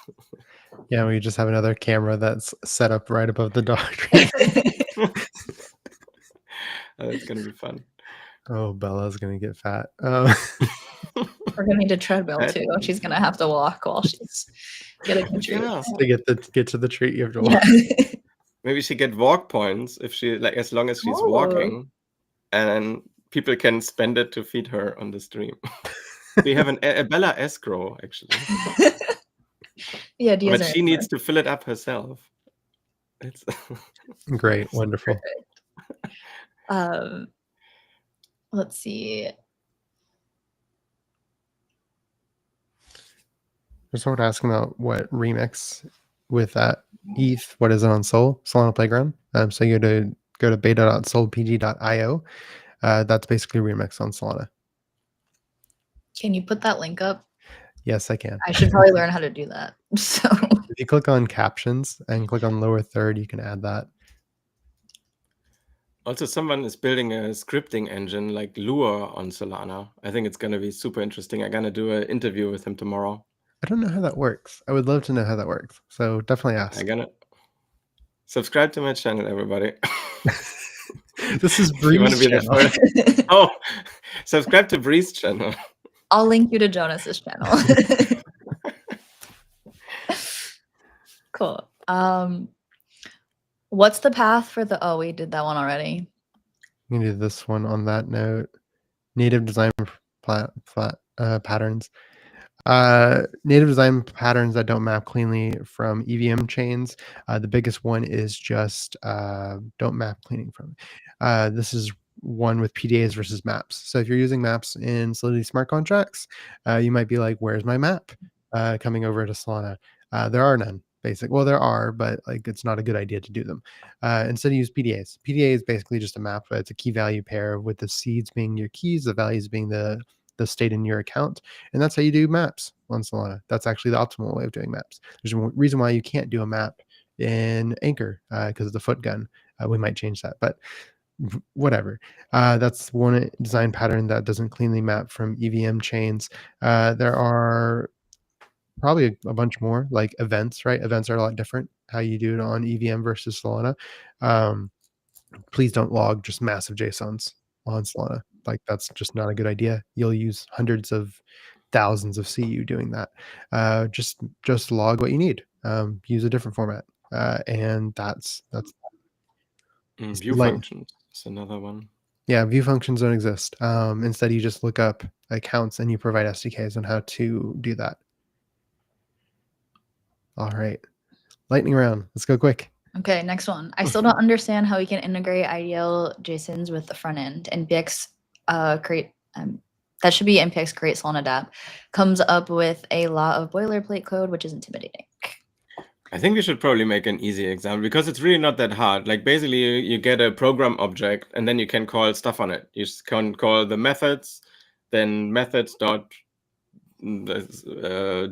Yeah, we just have another camera that's set up right above the dog treat. That's gonna be fun. Oh, Bella's gonna get fat. We're gonna need a treadmill too. She's gonna have to walk while she's getting the treat. Yeah. To get to the treat, you have to walk. Maybe she get walk points if she like as long as she's walking, and people can spend it to feed her on the stream. We have a Bella escrow actually. Yeah, but she needs to fill it up herself. It's great, wonderful. Let's see. There's someone asking about what remix with that ETH. What is it on Sol? Solana Playground. So you go to beta.solpg.io. That's basically remix on Solana. Can you put that link up? Yes, I can. I should probably learn how to do that. So If you click on captions and click on lower third, you can add that. Also, someone is building a scripting engine like Lua on Solana. I think it's going to be super interesting. I'm going to do an interview with him tomorrow. I don't know how that works. I would love to know how that works. So definitely ask. I'm going to subscribe to my channel, everybody. This is If you want to Bree's be the channel. first. Oh, subscribe to Bree's channel. I'll link you to Jonas's channel. Cool. What's the path for the, oh, we did that one already. You can do this one on that note. Native design patterns. Native design patterns that don't map cleanly from EVM chains. The biggest one is just don't map cleaning from. This is one with PDAs versus maps. So if you're using maps in Solidity smart contracts, you might be like, where's my map coming over to Solana? There are none. Well, there are, but like it's not a good idea to do them. Instead, use PDAs. PDA is basically just a map. It's a key value pair with the seeds being your keys, the values being the state in your account, and that's how you do maps on Solana. That's actually the optimal way of doing maps. There's a reason why you can't do a map in Anchor because of the foot gun. We might change that, but whatever. That's one design pattern that doesn't cleanly map from EVM chains. There are probably a bunch more, like events, right? Events are a lot different how you do it on EVM versus Solana. Please don't log just massive JSONs on Solana. Like that's just not a good idea. You'll use hundreds of thousands of CU doing that. Just log what you need. Use a different format, and that's View functions is another one. Yeah, view functions don't exist. Instead, you just look up accounts and you provide SDKs on how to do that. All right, lightning round. Let's go quick. Okay, next one. I still don't understand how we can integrate IDL JSONs with the front end. NPX create that should be NPX create Solana Dev comes up with a lot of boilerplate code, which is intimidating. I think we should probably make an easy example because it's really not that hard. Like basically you get a program object and then you can call stuff on it. You can call the methods, then methods dot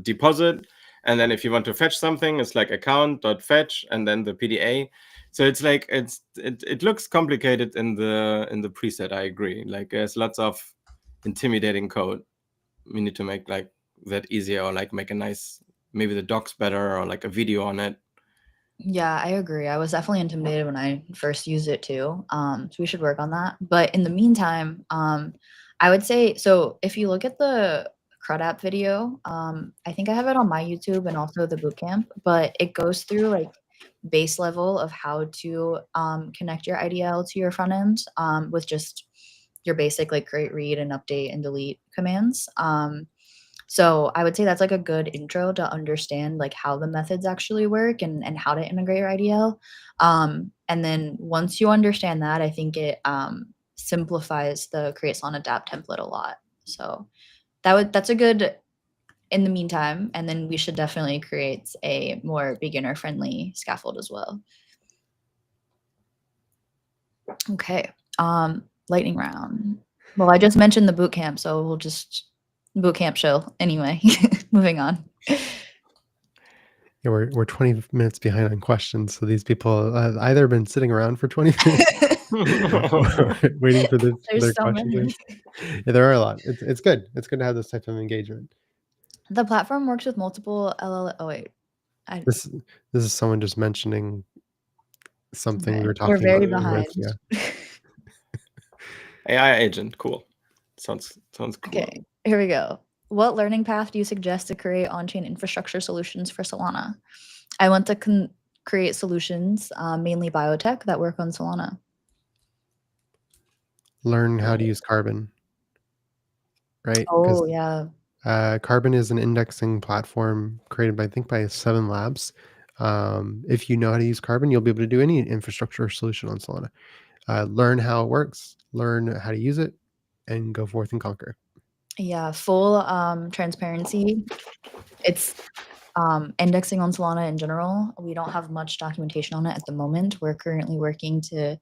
deposit. And then if you want to fetch something, it's like account dot fetch and then the PDA. So it's like it looks complicated in the preset. I agree. Like there's lots of intimidating code. We need to make like that easier or like make a nice, maybe the docs better or like a video on it. Yeah, I agree. I was definitely intimidated when I first used it too. So we should work on that. But in the meantime, I would say, so if you look at the CRUD app video, I think I have it on my YouTube and also the bootcamp, but it goes through like base level of how to connect your IDL to your front end with just your basic like create, read, and update and delete commands. So I would say that's like a good intro to understand like how the methods actually work and how to integrate your IDL. And then once you understand that, I think it simplifies the create Solana dApp template a lot. So that's a good in the meantime. And then we should definitely create a more beginner friendly scaffold as well. Okay. Lightning round. Well, I just mentioned the bootcamp, so we'll just bootcamp show anyway. Moving on. Yeah, we're 20 minutes behind on questions, so these people have either been sitting around for 20 minutes or waiting for their so questions. Yeah, there are a lot. It's good. It's good to have this type of engagement. The platform works with multiple LL. Oh wait, This is someone just mentioning something we were talking we're very about. behind. Yeah. AI agent, cool. Sounds cool. Okay, here we go. What learning path do you suggest to create on-chain infrastructure solutions for Solana? I want to create solutions, mainly biotech, that work on Solana. Learn how to use Carbon, right? Oh yeah. Carbon is an indexing platform created by, I think, by 7 Labs. If you know how to use Carbon, you'll be able to do any infrastructure solution on Solana. Learn how it works, learn how to use it, and go forth and conquer. Yeah, full transparency. It's indexing on Solana in general. We don't have much documentation on it at the moment. We're currently working to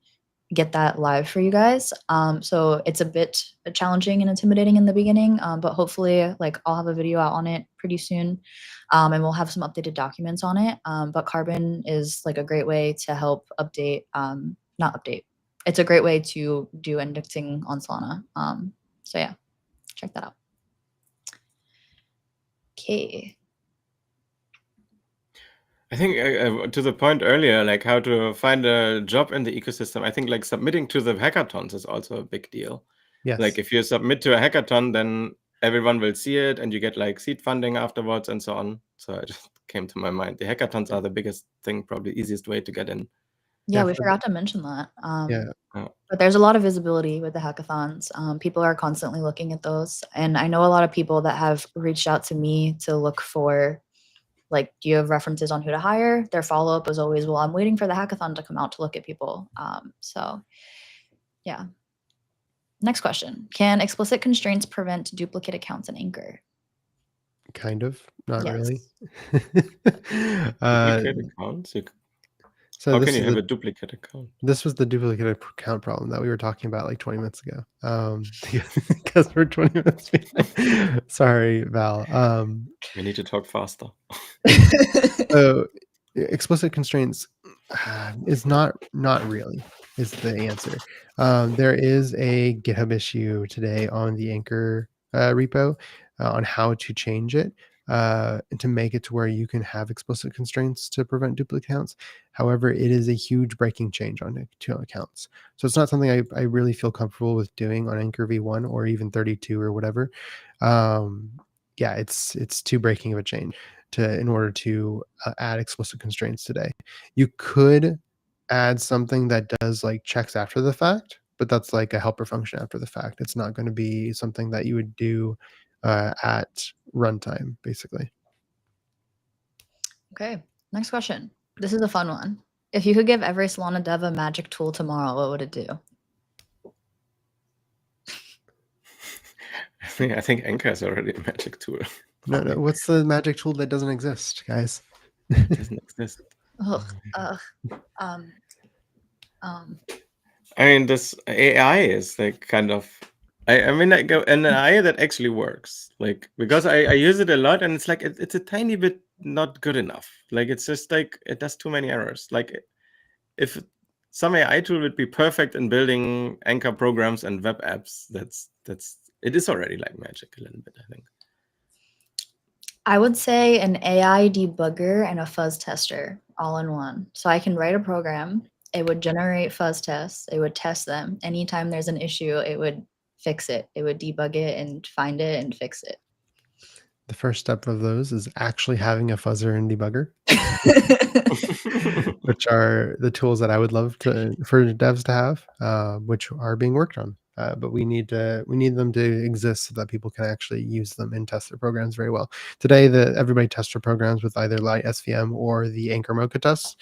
get that live for you guys. So it's a bit challenging and intimidating in the beginning, but hopefully, like, I'll have a video out on it pretty soon, and we'll have some updated documents on it. But Carbon is like a great way to help update, not update. It's a great way to do indexing on Solana. So yeah, check that out. Okay. I think to the point earlier, like how to find a job in the ecosystem, I think like submitting to the hackathons is also a big deal. Yes. Like if you submit to a hackathon, then everyone will see it and you get like seed funding afterwards and so on. So it just came to my mind. The hackathons are the biggest thing, probably easiest way to get in. Yeah, we for forgot to mention that. yeah. But there's a lot of visibility with the hackathons. People are constantly looking at those. And I know a lot of people that have reached out to me to look for, like, do you have references on who to hire? Their follow-up is always, well, I'm waiting for the hackathon to come out to look at people. So yeah. Next question. Can explicit constraints prevent duplicate accounts in Anchor? Kind of, not really. Duplicate accounts? So How this can you is have the a duplicate account? this was the duplicate account problem that we were talking about like 20 minutes ago. Because we're 20 minutes behind. Sorry, Val. We need to talk faster. So explicit constraints is not really is the answer. There is a GitHub issue today on the Anchor repo on how to change it and to make it to where you can have explicit constraints to prevent duplicate accounts. However, it is a huge breaking change on two accounts. So it's not something I really feel comfortable with doing on Anchor V1 or even 32 or whatever. Yeah, it's too breaking of a change in order to add explicit constraints today. You could add something that does like checks after the fact, but that's like a helper function after the fact. It's not going to be something that you would do at runtime, basically. Okay, next question. This is a fun one. If you could give every Solana dev a magic tool tomorrow, what would it do? I think Anchor is already a magic tool. No, what's the magic tool that doesn't exist, guys? It doesn't exist. I mean, this AI is like kind of, I mean, like an AI that actually works, like, because I use it a lot and it's like, it's a tiny bit not good enough. Like, it's just like, it does too many errors. Like if some AI tool would be perfect in building Anchor programs and web apps, it is already like magic a little bit, I think. I would say an AI debugger and a fuzz tester all in one. So I can write a program, it would generate fuzz tests, it would test them. Anytime there's an issue, it would fix it. It would debug it and find it and fix it. The first step of those is actually having a fuzzer and debugger, which are the tools that I would love for devs to have, which are being worked on. But we need them to exist so that people can actually use them and test their programs very well. Today, everybody tests their programs with either Light SVM or the Anchor Mocha tests.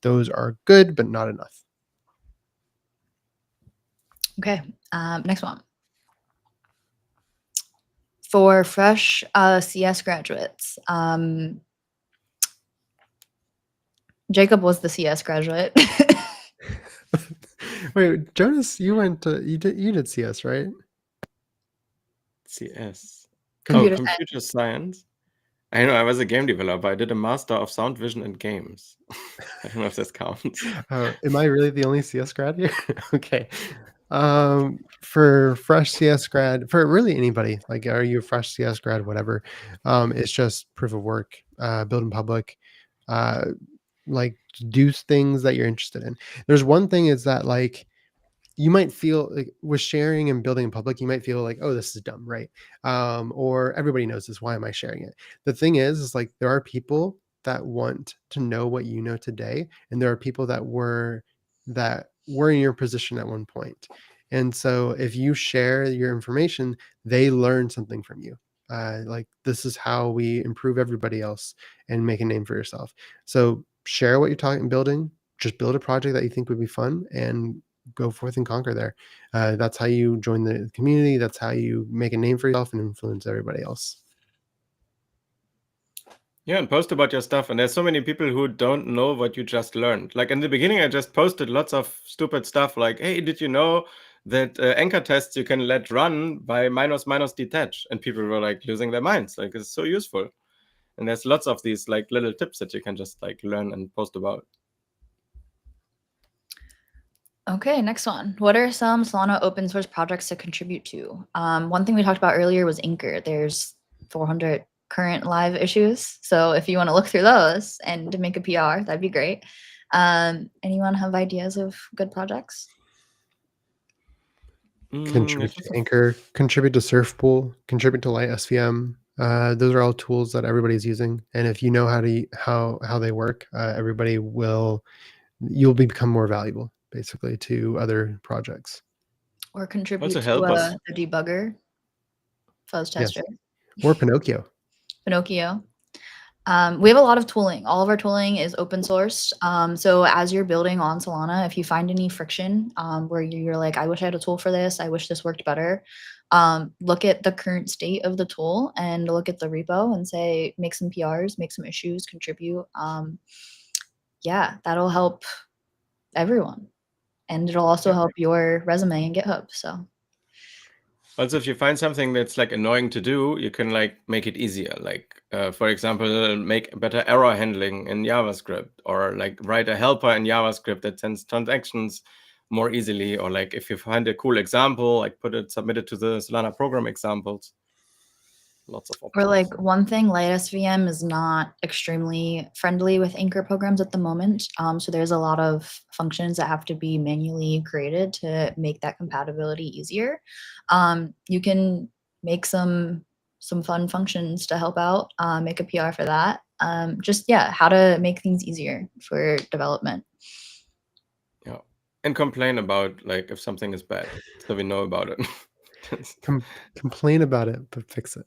Those are good, but not enough. Okay, next one. For fresh CS graduates, Jacob was the CS graduate. Wait, Jonas, you did CS, right? CS. Computer Science. I know, I was a game developer. I did a master of sound vision and games. I don't know if this counts. Am I really the only CS grad here? Okay. For fresh CS grad, for really anybody, like, are you a fresh CS grad, whatever, it's just proof of work, build in public, like, do things that you're interested in. There's one thing is that, like, you might feel like with sharing and building in public, you might feel like, oh, this is dumb, right? Or everybody knows this. Why am I sharing it? The thing is like there are people that want to know what you know today, and there are people that were in your position at one point. And so if you share your information, they learn something from you. Like this is how we improve everybody else and make a name for yourself. So share what you're talking building. Just build a project that you think would be fun and go forth and conquer there. That's how you join the community. That's how you make a name for yourself and influence everybody else. Yeah, and post about your stuff. And there's so many people who don't know what you just learned. Like in the beginning, I just posted lots of stupid stuff like, hey, did you know that anchor tests you can let run by minus minus detach? And people were like losing their minds. Like it's so useful. And there's lots of these like little tips that you can just like learn and post about. Okay, next one. What are some Solana open source projects to contribute to? One thing we talked about earlier was Anchor. There's 400 current live issues. So if you want to look through those and make a PR, that'd be great. Anyone have ideas of good projects? Contribute to Anchor, contribute to Surfpool, contribute to Light SVM. Those are all tools that everybody's using, and if you know how they work, you'll become more valuable basically to other projects. Or contribute Also to help us. the debugger, fuzz Yes, tester, or Pinocchio. Pinocchio. We have a lot of tooling. All of our tooling is open source. So as you're building on Solana, if you find any friction where you're like, I wish I had a tool for this, I wish this worked better, look at the current state of the tool and look at the repo and say, make some PRs, make some issues, contribute. Yeah, that'll help everyone. And it'll also help your resume in GitHub. So Also, if you find something that's like annoying to do, you can like make it easier. Like, for example, make better error handling in JavaScript, or like write a helper in JavaScript that sends transactions more easily. Or like if you find a cool example, like submit it to the Solana program examples. Lots of options. or like one thing, Light SVM is not extremely friendly with Anchor programs at the moment. So there's a lot of functions that have to be manually created to make that compatibility easier. You can make some fun functions to help out, make a PR for that. Just how to make things easier for development. Yeah, and complain about like if something is bad, so we know about it. Complain about it, but fix it.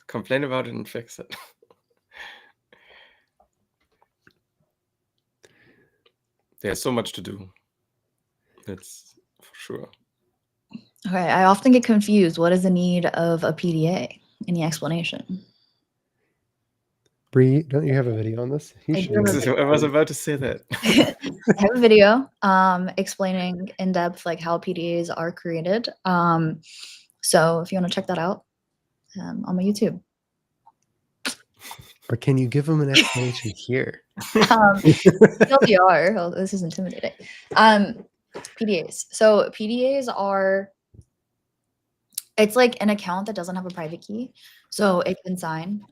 Complain about it and fix it. There's so much to do. That's for sure. Okay, I often get confused. What is the need of a PDA? Any explanation? Bree, don't you have a video on this? You I should do have do a it. I was about to say that. I have a video explaining in depth like how PDAs are created. So if you want to check that out on my YouTube. But can you give them an explanation here? TLDR, oh, this is intimidating. PDAs. So PDAs are, it's like an account that doesn't have a private key. So it can sign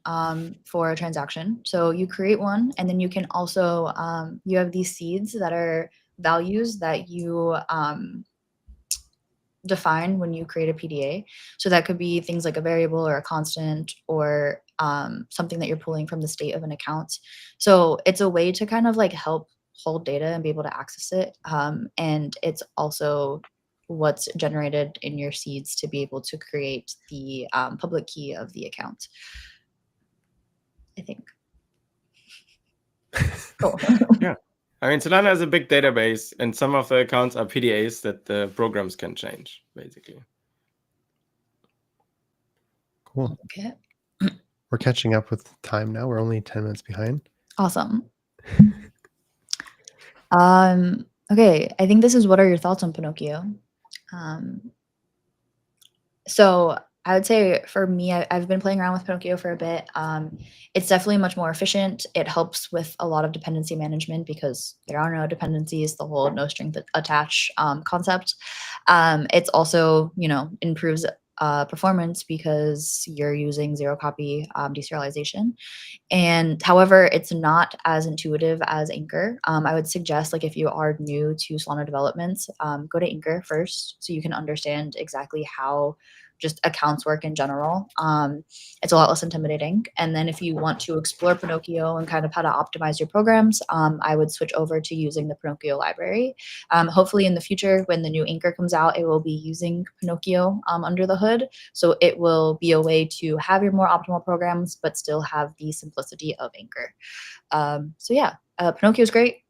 for a transaction. So you create one, and then you can also, you have these seeds that are values that you define when you create a PDA. So that could be things like a variable or a constant, or something that you're pulling from the state of an account. So it's a way to kind of like help hold data and be able to access it. And it's also what's generated in your seeds to be able to create the public key of the account, I think. Cool. Yeah. I mean, Solana has a big database, and some of the accounts are PDAs that the programs can change, basically. Cool. Okay. We're catching up with time now. We're only 10 minutes behind. Awesome. Okay, I think this is what are your thoughts on Pinocchio? So I would say for me, I've been playing around with Pinocchio for a bit. It's definitely much more efficient. It helps with a lot of dependency management because there are no dependencies, the whole no string attach concept. It's also, improves performance because you're using zero copy deserialization. And however, it's not as intuitive as Anchor. I would suggest, like, if you are new to Solana development, go to Anchor first so you can understand exactly how just accounts work in general. It's a lot less intimidating. And then if you want to explore Pinocchio and kind of how to optimize your programs, I would switch over to using the Pinocchio library. Hopefully in the future, when the new Anchor comes out, it will be using Pinocchio under the hood. So it will be a way to have your more optimal programs, but still have the simplicity of Anchor. Pinocchio is great.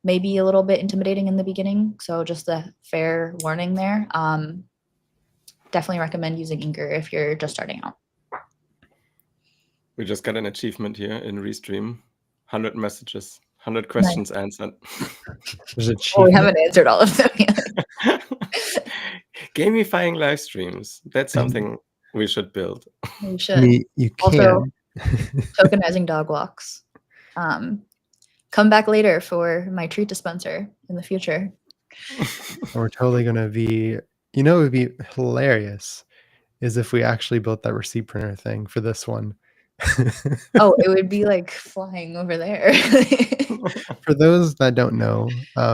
Maybe a little bit intimidating in the beginning. So just a fair warning there. Definitely recommend using Anchor if you're just starting out. We just got an achievement here in Restream. 100 messages, 100 questions answered. There's a Well, we achievement. haven't answered all of them yet. Gamifying live streams. That's something we should build. We should. You Also, can. tokenizing dog walks. Come back later for my treat dispenser in the future. We're totally going to be, it would be hilarious is if we actually built that receipt printer thing for this one. Oh, it would be like flying over there. For those that don't know,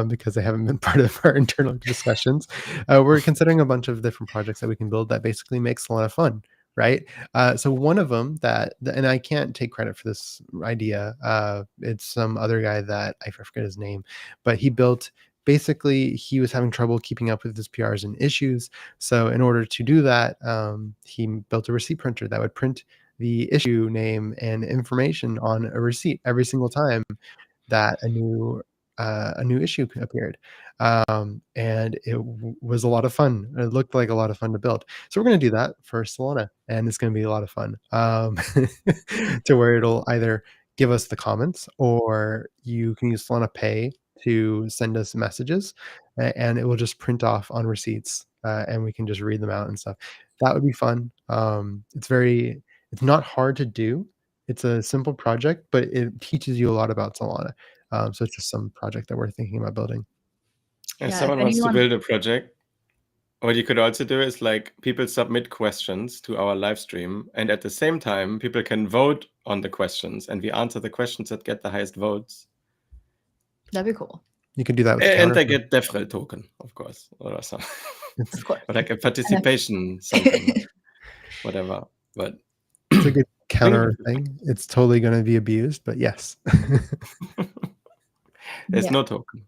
because they haven't been part of our internal discussions, we're considering a bunch of different projects that we can build that basically make Solana fun, right? So one of them and I can't take credit for this idea. It's some other guy that I forget his name, but he built. Basically, he was having trouble keeping up with his PRs and issues. So in order to do that, he built a receipt printer that would print the issue name and information on a receipt every single time that a new issue appeared, and it was a lot of fun. It looked like a lot of fun to build. So we're going to do that for Solana, and it's going to be a lot of fun. To where it'll either give us the comments, or you can use Solana Pay to send us messages, and it will just print off on receipts, and we can just read them out and stuff. That would be fun. It's not hard to do. It's a simple project, but it teaches you a lot about Solana. So it's just some project that we're thinking about building. If Yeah, someone if wants to anyone- build a project, what you could also do is like people submit questions to our live stream, and at the same time, people can vote on the questions, and we answer the questions that get the highest votes. That'd be cool. You can do that with And they counter. get DevRel token, of course, or something. Of course. Or like a participation something, whatever. But It's a good counter thing. It's totally going to be abused, but yes. There's no token.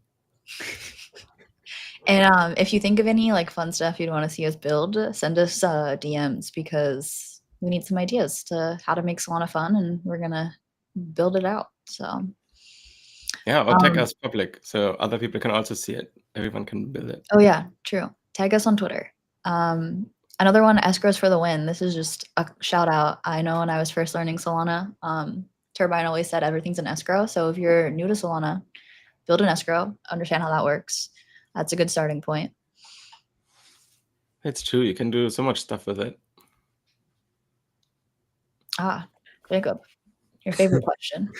And if you think of any like fun stuff you'd want to see us build, send us DMs, because we need some ideas to how to make Solana fun, and we're gonna build it out. So yeah, or tag us public so other people can also see it. Everyone can build it. Oh yeah, true. Tag us on Twitter. Another one, escrows for the win. This is just a shout out. I know when I was first learning Solana, Turbine always said everything's an escrow. So if you're new to Solana, build an escrow, understand how that works. That's a good starting point. It's true. You can do so much stuff with it. Jacob, your favorite question.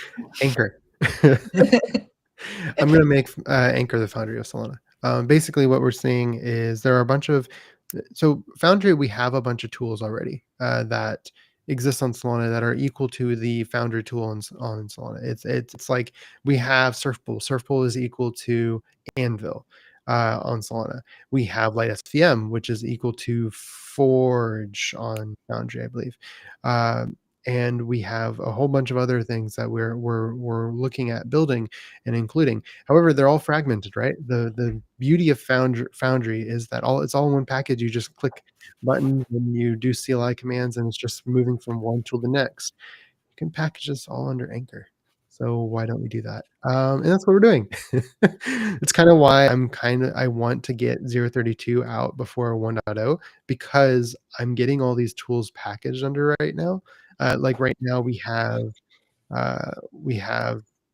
Anchor. I'm going to make Anchor the foundry of Solana. Basically, what we're seeing is there are a bunch of Foundry, we have a bunch of tools already that exist on Solana that are equal to the Foundry tool on Solana. It's like we have Surfpool. Surfpool is equal to Anvil on Solana. We have Light SVM, which is equal to Forge on Foundry, I believe. And we have a whole bunch of other things that we're looking at building and including. However, they're all fragmented, right? The beauty of Foundry is that it's all in one package. You just click buttons and you do CLI commands, and it's just moving from one to the next. You can package this all under Anchor. So why don't we do that? And that's what we're doing. It's kind of why I want to get 0.32 out before 1.0, because I'm getting all these tools packaged under right now. Like right now we have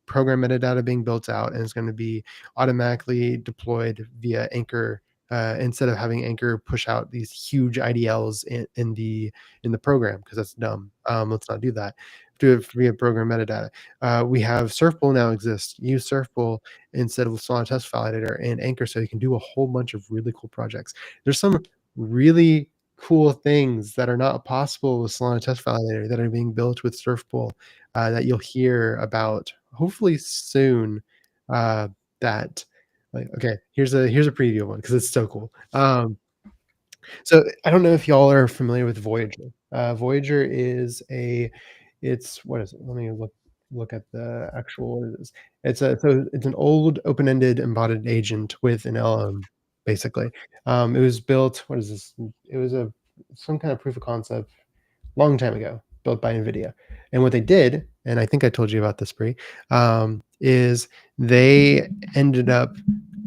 program metadata being built out, and it's going to be automatically deployed via Anchor, instead of having Anchor push out these huge IDLs in the program, because that's dumb. Let's not do that. Do it via program metadata. We have Surfpool now exists. Use Surfpool instead of Solana Test Validator and Anchor, so you can do a whole bunch of really cool projects. There's some really cool things that are not possible with Solana Test Validator that are being built with Surfpool, that you'll hear about hopefully soon. Here's a preview of one because it's so cool. So I don't know if y'all are familiar with Voyager. Voyager is what is it? Let me look at the actual what it is. It's an old open-ended embodied agent with an LM, basically. It was built, what is this? It was some kind of proof of concept long time ago, built by NVIDIA. And what they did, and I think I told you about this, Bree, is they ended up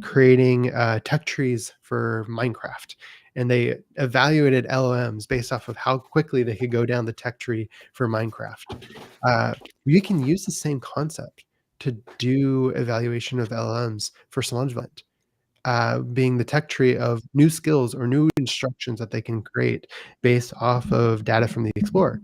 creating tech trees for Minecraft. and they evaluated LLMs based off of how quickly they could go down the tech tree for Minecraft. We can use the same concept to do evaluation of LLMs for Solana Dev, being the tech tree of new skills or new instructions that they can create based off of data from the Explorer.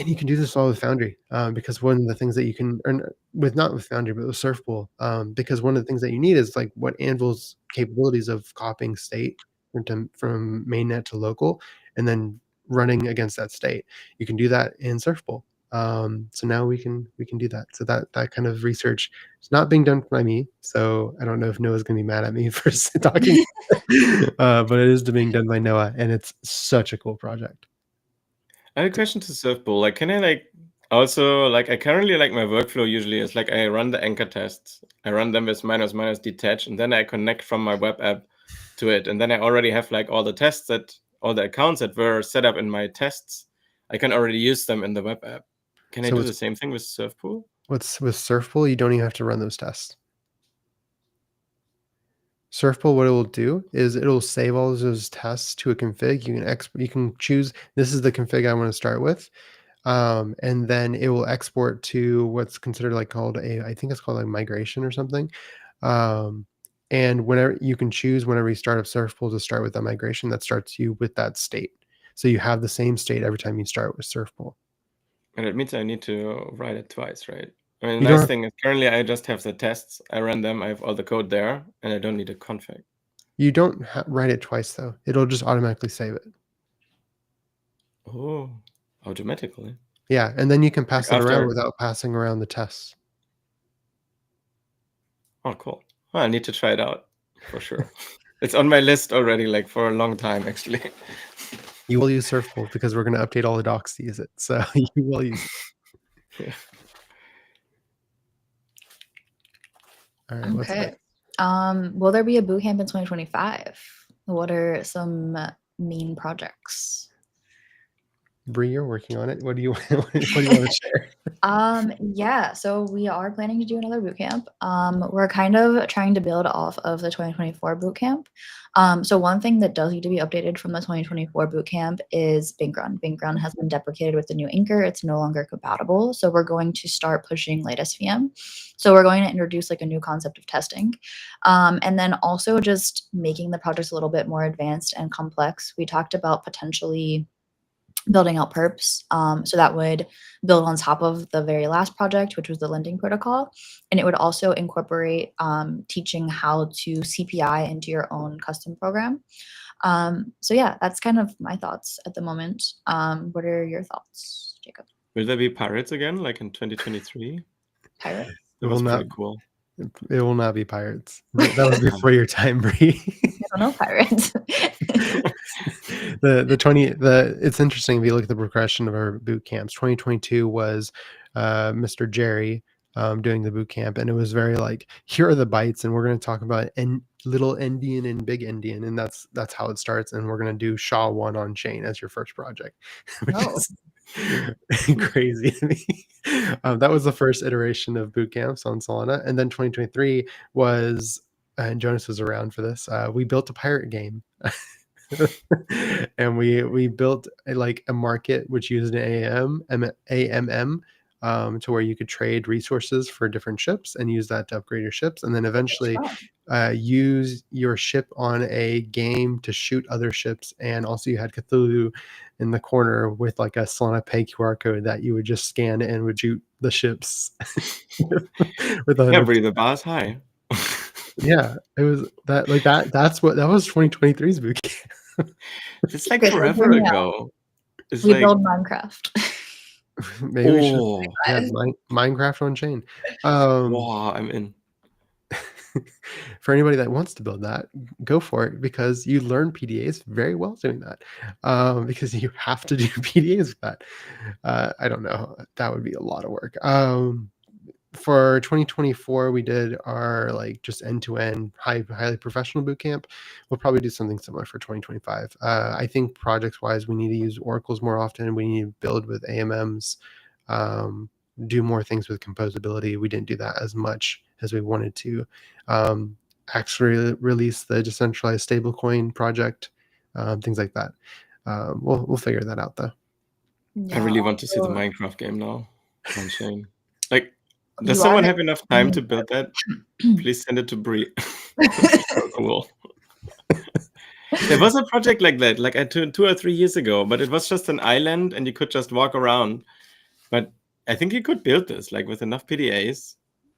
And you can do this all with Foundry, because one of the things that you can earn with, not with Foundry, but with Surfpool, because one of the things that you need is like what Anvil's capabilities of copying state from mainnet to local, and then running against that state. You can do that in Surfpool. So now we can do that. So that kind of research is not being done by me. So I don't know if Noah's going to be mad at me for talking, but it is being done by Noah, and it's such a cool project. I have a question to Surfpool. Like, can I like also like I currently like my workflow usually is like I run the anchor tests, I run them with minus minus detach, and then I connect from my web app to it, and then I already have like all the tests that all the accounts that were set up in my tests. I can already use them in the web app. Can I So do the same thing with Surfpool? what's with Surfpool, you don't even have to run those tests. Surfpool, what it will do is it'll save all of those tests to a config. You can choose, this is the config I want to start with, and then it will export to what's considered like called I think it's called like migration or something. And whenever you can choose, whenever you start up Surfpool, to start with that migration that starts you with that state. So you have the same state every time you start with Surfpool. And it means I need to write it twice, right? I mean, You the nice don't thing is currently I just have the tests. I run them. I have all the code there, and I don't need a config. you don't write it twice though. It'll just automatically save it. Oh, automatically. Yeah, and then you can Like pass it around after. without passing around the tests. Oh, cool. Well, I need to try it out for sure. It's on my list already, like for a long time, actually. You will use Surfpool because we're going to update all the docs to use it. So you will use it. Yeah. All right. What's Okay. next? Will there be a bootcamp in 2025? What are some main projects? Bree, you're working on it. What do you what do you want to share? Yeah, so we are planning to do another bootcamp. We're kind of trying to build off of the 2024 bootcamp. So one thing that does need to be updated from the 2024 bootcamp is Bankrun. Bankrun has been deprecated with the new anchor. It's no longer compatible. So we're going to start pushing late SVM. So we're going to introduce like a new concept of testing. And then also just making the projects a little bit more advanced and complex. We talked about potentially building out perps. So that would build on top of the very last project, which was the lending protocol. And it would also incorporate teaching how to CPI into your own custom program. So yeah, that's kind of my thoughts at the moment. What are your thoughts, Jacob? Will there be pirates again, like in 2023? Pirates? That It will was not. pretty cool. It will not be pirates. That was before your time, Bree. I don't know, pirates. It's interesting if you look at the progression of our boot camps. 2022 was Mr. Jerry doing the boot camp, and it was very like, here are the bytes, and we're going to talk about little endian and big endian, and that's how it starts. And we're going to do SHA-1 on chain as your first project, which Oh. is crazy to me. That was the first iteration of boot camps on Solana, and then 2023 was, and Jonas was around for this. We built a pirate game. And we built a market which used an AMM, to where you could trade resources for different ships and use that to upgrade your ships, and then eventually use your ship on a game to shoot other ships. And also you had Cthulhu in the corner with like a Solana Pay QR code that you would just scan and would shoot the ships with Yeah, 100%. Bree, the bar's high. Yeah, it was that like that. That was 2023's boot camp. It's like Okay, so forever hear me out. ago. It's We like, build Minecraft. Maybe we should oh, Minecraft on chain. wow, I'm in. For anybody that wants to build that, go for it, because you learn PDAs very well doing that. Because you have to do PDAs with that. I don't know. That would be a lot of work. For 2024, we did our like just end-to-end highly professional bootcamp. We'll probably do something similar for 2025. I think project-wise, we need to use oracles more often. We need to build with AMMs, do more things with composability. We didn't do that as much as we wanted to. Actually release the decentralized stablecoin project things like that. We'll figure that out though. I really want to see the also, Minecraft game now on chain. Like, you does are someone the have enough time to build that? Please send it to Bree. So cool. There was a project like that, like 2 or 3 years ago, but it was just an island and you could just walk around. But I think you could build this like with enough PDAs,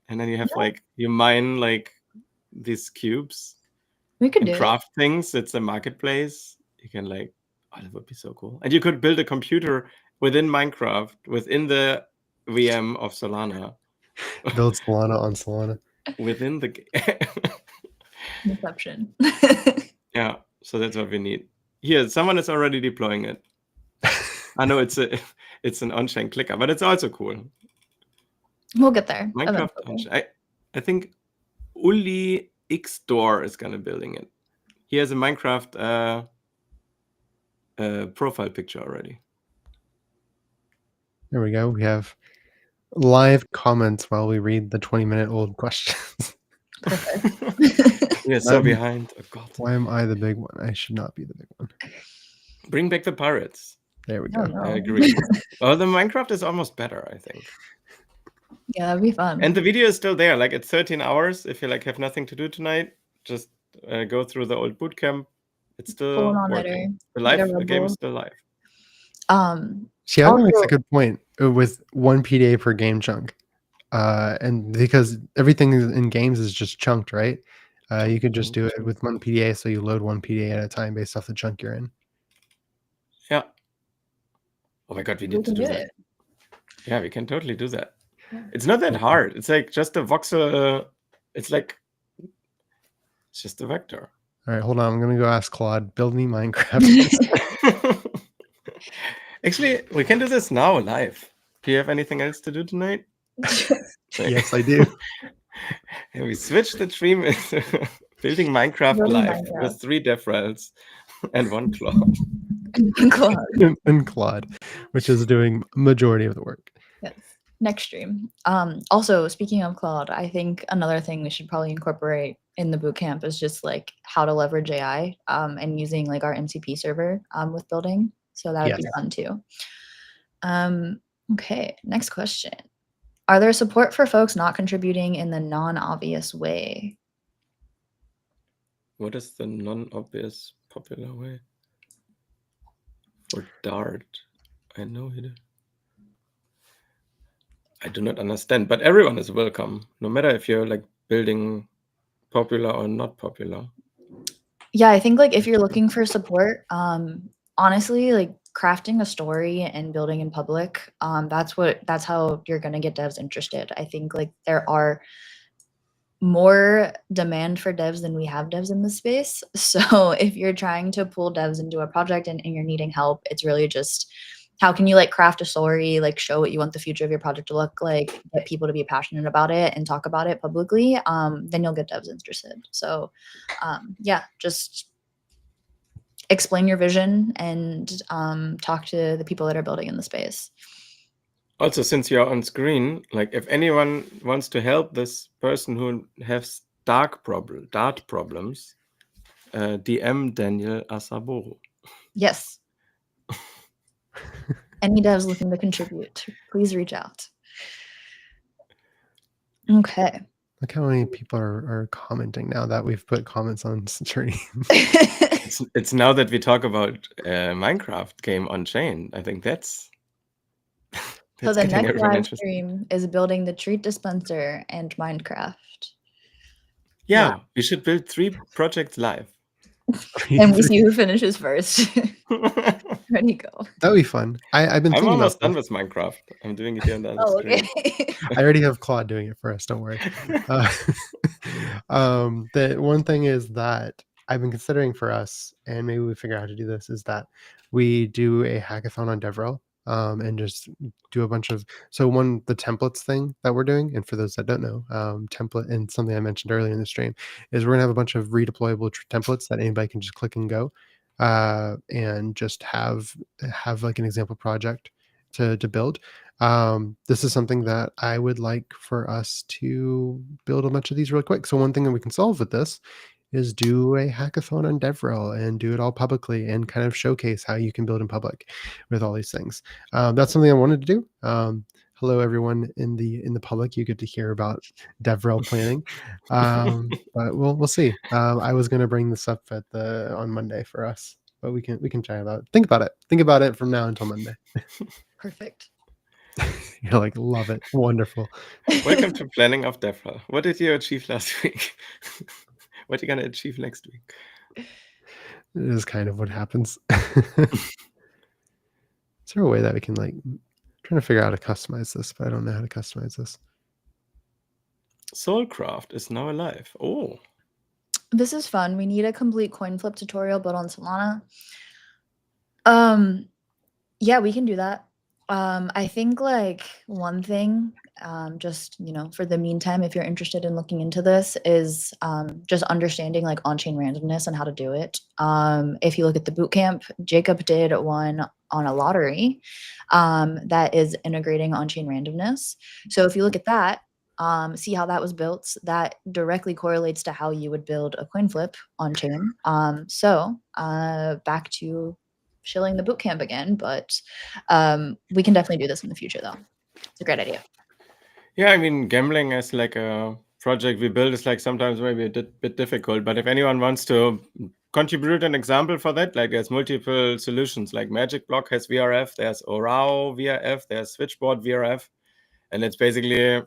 and then you have like you mine like these cubes we could and do it. craft things. It's a marketplace. You can like, oh, that would be so cool. And you could build a computer within Minecraft, within the VM of Solana, Build Solana on Solana. within the Inception. yeah. So that's what we need. Here, someone is already deploying it. I know it's an on-chain clicker, but it's also cool. We'll get there. Minecraft on-chain. I think Uli Xdor is gonna building it. He has a Minecraft profile picture already. There we go. We have live comments while we read the 20-minute-old questions. We are so behind. Oh God. Why am I the big one? I should not be the big one. Bring back the pirates. There we go. No. I agree. Well, the Minecraft is almost better, I think. Yeah, that'd be fun. And the video is still there. Like it's 13 hours. If you like have nothing to do tonight, just go through the old bootcamp. It's still working. The game is still live. Xiaomi makes a good point with 1 PDA per game chunk. And because everything in games is just chunked, right? You could just do it with 1 PDA, so you load 1 PDA at a time based off the chunk you're in. Yeah. Oh my God, we need to do that. Yeah, we can totally do that. It's not that hard. It's like just a voxel. It's just a vector. All right, hold on. I'm gonna go ask Claude. Build me Minecraft. Actually, we can do this now live. Do you have anything else to do tonight? Yes, I do. And we switched the stream into building Minecraft live with 3 DevRels and 1 Claude. And Claude, which is doing majority of the work. Yes. Next stream. Also, speaking of Claude, I think another thing we should probably incorporate in the bootcamp is just like how to leverage AI and using like our MCP server with building. So that would be fun too. Okay, next question. Are there support for folks not contributing in the non-obvious way? What is the non-obvious popular way? For Dart. I know it. I do not understand, but everyone is welcome, no matter if you're like building popular or not popular. Yeah, I think like if you're looking for support, honestly, like crafting a story and building in public, that's how you're gonna get devs interested. I think like there are more demand for devs than we have devs in this space. So if you're trying to pull devs into a project and you're needing help, it's really just how can you like craft a story, like show what you want the future of your project to look like, get people to be passionate about it and talk about it publicly, then you'll get devs interested. So yeah, just explain your vision and talk to the people that are building in the space. Also, since you're on screen, like if anyone wants to help this person who has Dart problems, DM Daniel Asabo. Yes. Any devs looking to contribute, please reach out. Okay. Look how many people are commenting now that we've put comments on stream. It's now that we talk about Minecraft game on chain. I think that's so the next live stream is building the treat dispenser and Minecraft. Yeah, we should build 3 projects live. And we see who finishes first. Ready, go. That would be fun. I've been thinking almost about done with Minecraft. I'm doing it here on the other stream. I already have Claude doing it for us. Don't worry. The one thing is that I've been considering for us, and maybe we figure out how to do this, is that we do a hackathon on DevRel and just do a bunch of, the templates thing that we're doing, and for those that don't know, template, and something I mentioned earlier in the stream, is we're gonna have a bunch of redeployable templates that anybody can just click and go, and just have like an example project to build. This is something that I would like for us to build a bunch of these really quick. So one thing that we can solve with this is do a hackathon on DevRel and do it all publicly and kind of showcase how you can build in public with all these things. That's something I wanted to do. Hello, everyone in the public. You get to hear about DevRel planning, but we'll see. I was going to bring this up on Monday for us, but we can chat about it. Think about it from now until Monday. Perfect. You're like, love it, wonderful. Welcome to planning of DevRel. What did you achieve last week? What are you gonna achieve next week? It is kind of what happens. Is there a way that we can trying to figure out how to customize this, but I don't know how to customize this. Soulcraft is now alive. Oh, This is fun. We need a complete coin flip tutorial built on Solana. Yeah, we can do that. I think like one thing, just for the meantime, if you're interested in looking into this, is just understanding like on-chain randomness and how to do it. If you look at the bootcamp, Jacob did one on a lottery that is integrating on-chain randomness. So if you look at that, see how that was built, that directly correlates to how you would build a coin flip on chain. So back to shilling the bootcamp again, but we can definitely do this in the future though. It's a great idea. yeah. I mean, gambling as like a project we build is like sometimes maybe a bit difficult. But if anyone wants to contribute an example for that, like there's multiple solutions. Like Magic Block has VRF, there's Orao VRF, there's Switchboard VRF. And it's basically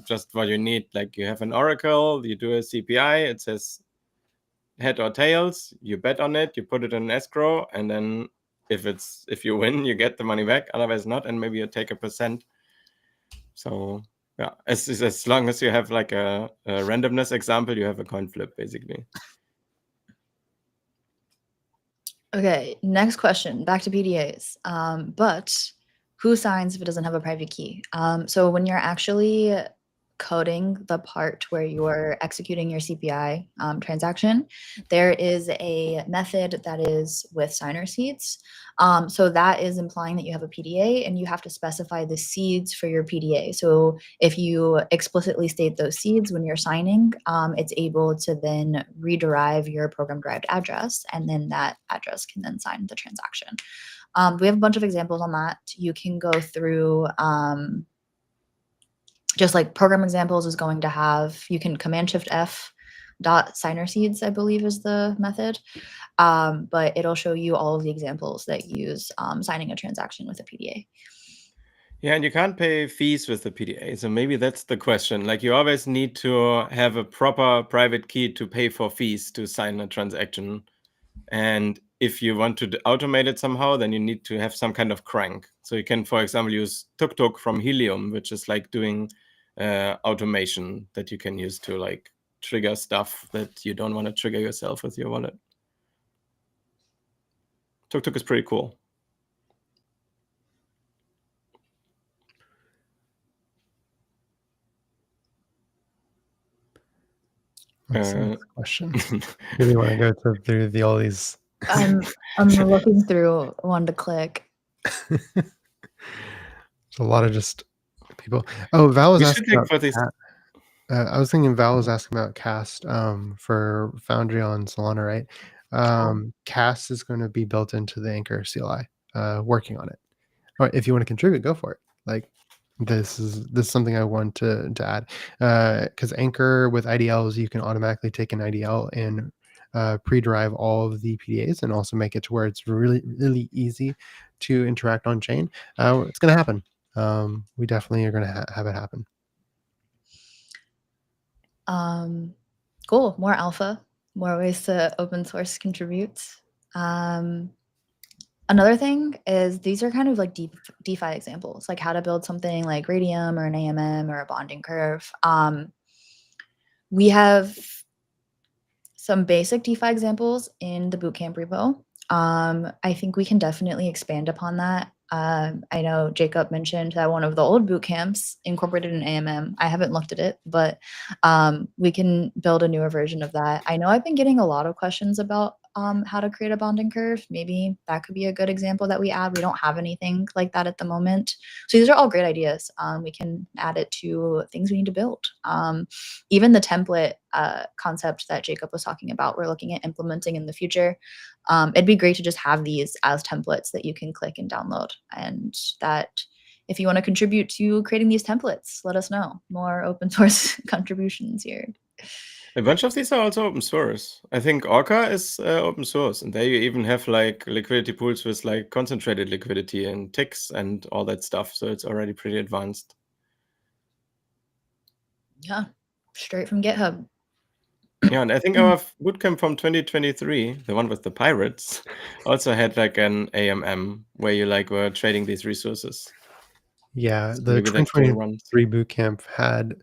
just what you need. Like you have an oracle, you do a CPI, it says head or tails, you bet on it, you put it in escrow, and then if you win, you get the money back. Otherwise not, and maybe you take a percent. So yeah, as long as you have like a randomness example, you have a coin flip basically. Okay, next question. Back to PDAs. But who signs if it doesn't have a private key? So when you're actually coding the part where you're executing your CPI transaction, there is a method that is with signer seeds. So that is implying that you have a PDA and you have to specify the seeds for your PDA. So if you explicitly state those seeds when you're signing, it's able to then rederive your program derived address, and then that address can then sign the transaction. We have a bunch of examples on that. You can go through just like program examples is going to have, you can Command Shift F dot signer seeds, I believe is the method. But it'll show you all of the examples that use signing a transaction with a PDA. Yeah, and you can't pay fees with the PDA. So maybe that's the question. Like you always need to have a proper private key to pay for fees to sign a transaction. And if you want to automate it somehow, then you need to have some kind of crank. So you can, for example, use Tuk from Helium, which is like doing automation that you can use to like trigger stuff that you don't want to trigger yourself with your wallet. Tuk is pretty cool. What's the next question? Do we want to go through all these? I'm looking through one to click. There's a lot of just people. Oh, Val was asking about I was thinking Val was asking about Cast for Foundry on Solana, right? Cast is going to be built into the Anchor CLI. Working on it. Or if you want to contribute, go for it. Like this is something I want to add because Anchor with IDLs, you can automatically take an IDL and pre-derive all of the PDAs and also make it to where it's really, really easy to interact on chain. It's going to happen. We definitely are going to have it happen. Cool. More alpha, more ways to open source contribute. Another thing is these are kind of like DeFi examples, like how to build something like Radium or an AMM or a bonding curve. We have some basic DeFi examples in the bootcamp repo. I think we can definitely expand upon that. I know Jacob mentioned that one of the old boot camps incorporated an AMM. I haven't looked at it, but we can build a newer version of that. I know I've been getting a lot of questions about how to create a bonding curve, maybe that could be a good example that we add. We don't have anything like that at the moment. So these are all great ideas. We can add it to things we need to build. Even the template concept that Jacob was talking about, we're looking at implementing in the future. It'd be great to just have these as templates that you can click and download, and that if you want to contribute to creating these templates, let us know. More open source contributions here. A bunch of these are also open source. I think Orca is open source, and there you even have like liquidity pools with like concentrated liquidity and ticks and all that stuff. So it's already pretty advanced. Yeah, straight from GitHub. Yeah, and I think our bootcamp from 2023, the one with the pirates, also had like an AMM where you like were trading these resources. Yeah, So the maybe that still runs. 2023 bootcamp had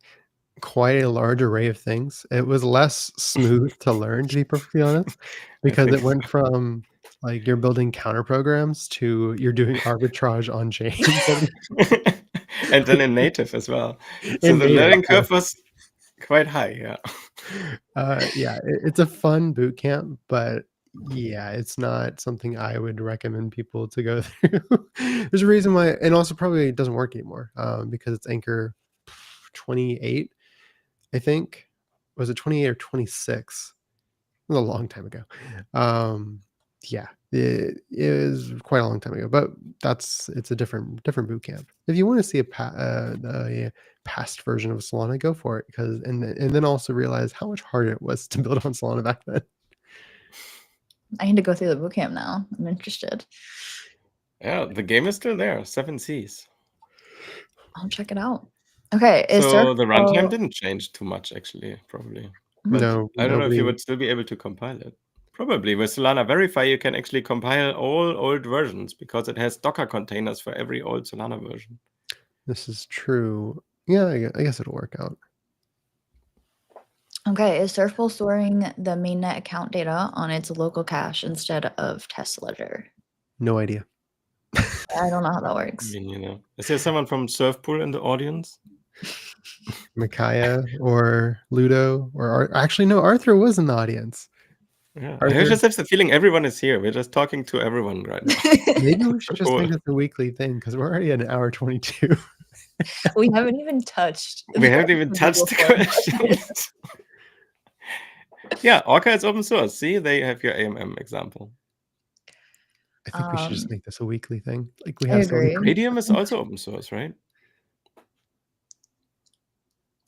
quite a large array of things. It was less smooth to learn, to be perfectly honest, because it went from like you're building counter programs to you're doing arbitrage on chain. And then in native as well. So In the native, learning yeah. curve was quite high, yeah. Yeah, it's a fun boot camp, but yeah, it's not something I would recommend people to go through. There's a reason why, and also probably it doesn't work anymore because it's Anchor 28, I think. Was it 28 or 26? It was a long time ago. Yeah, it is quite a long time ago, but it's a different boot camp. If you want to see a past version of Solana, go for it, because and then also realize how much harder it was to build on Solana back then. I need to go through the bootcamp now. I'm interested. Yeah, the game is still there, 7 Cs. I'll check it out. Okay, So the runtime didn't change too much, actually, probably. But No, I don't know if you nobody. would still be able to compile it. Probably with Solana Verify, you can actually compile all old versions because it has Docker containers for every old Solana version. This is true. Yeah, I guess it'll work out. Okay, is Surfpool storing the mainnet account data on its local cache instead of test ledger? No idea. I don't know how that I works. mean, is there someone from Surfpool in the audience? Micaiah or Ludo or actually no, Arthur was in the audience. Yeah, I Arthur, just have the feeling everyone is here. We're just talking to everyone right now. maybe we should just Cool. make this a weekly thing because we're already at 1:22. We haven't even touched. We haven't even touched the questions. Yeah, Orca is open source. See, they have your AMM example. I think we should just make this a weekly thing. Like we I have some. agree. Radium is also open source, right?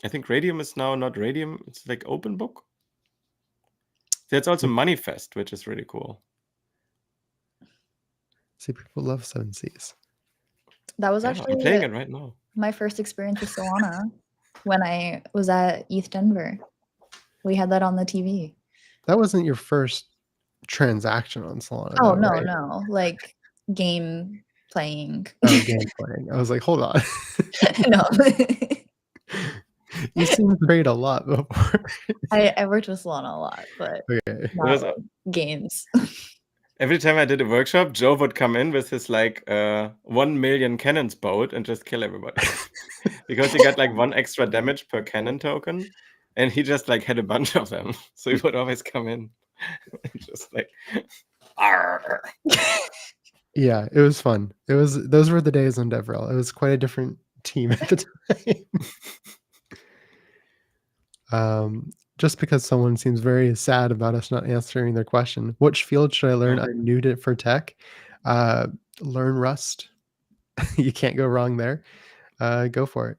I think Radium is now not Radium. It's like open book. There's also Manifest, which is really cool. See, people love 7Cs. That was Yeah, actually I'm playing it right now. my first experience with Solana when I was at ETH Denver. We had that on the TV. That wasn't your first transaction on Solana. Oh, though, no, right? no. Like game playing. Oh, game playing. I was like, hold on. No. You seem to trade a lot before. I worked with Solana a lot, but Okay. not like games. Every time I did a workshop, Joe would come in with his like 1 million cannons boat and just kill everybody. Because he got like 1 extra damage per cannon token. And he just like had a bunch of them. So he would always come in and just like Arr. Yeah, it was fun. Those were the days on DevRel. It was quite a different team at the time. Just because someone seems very sad about us not answering their question. Which field should I learn? I'm new to for tech. Learn Rust. You can't go wrong there. Go for it.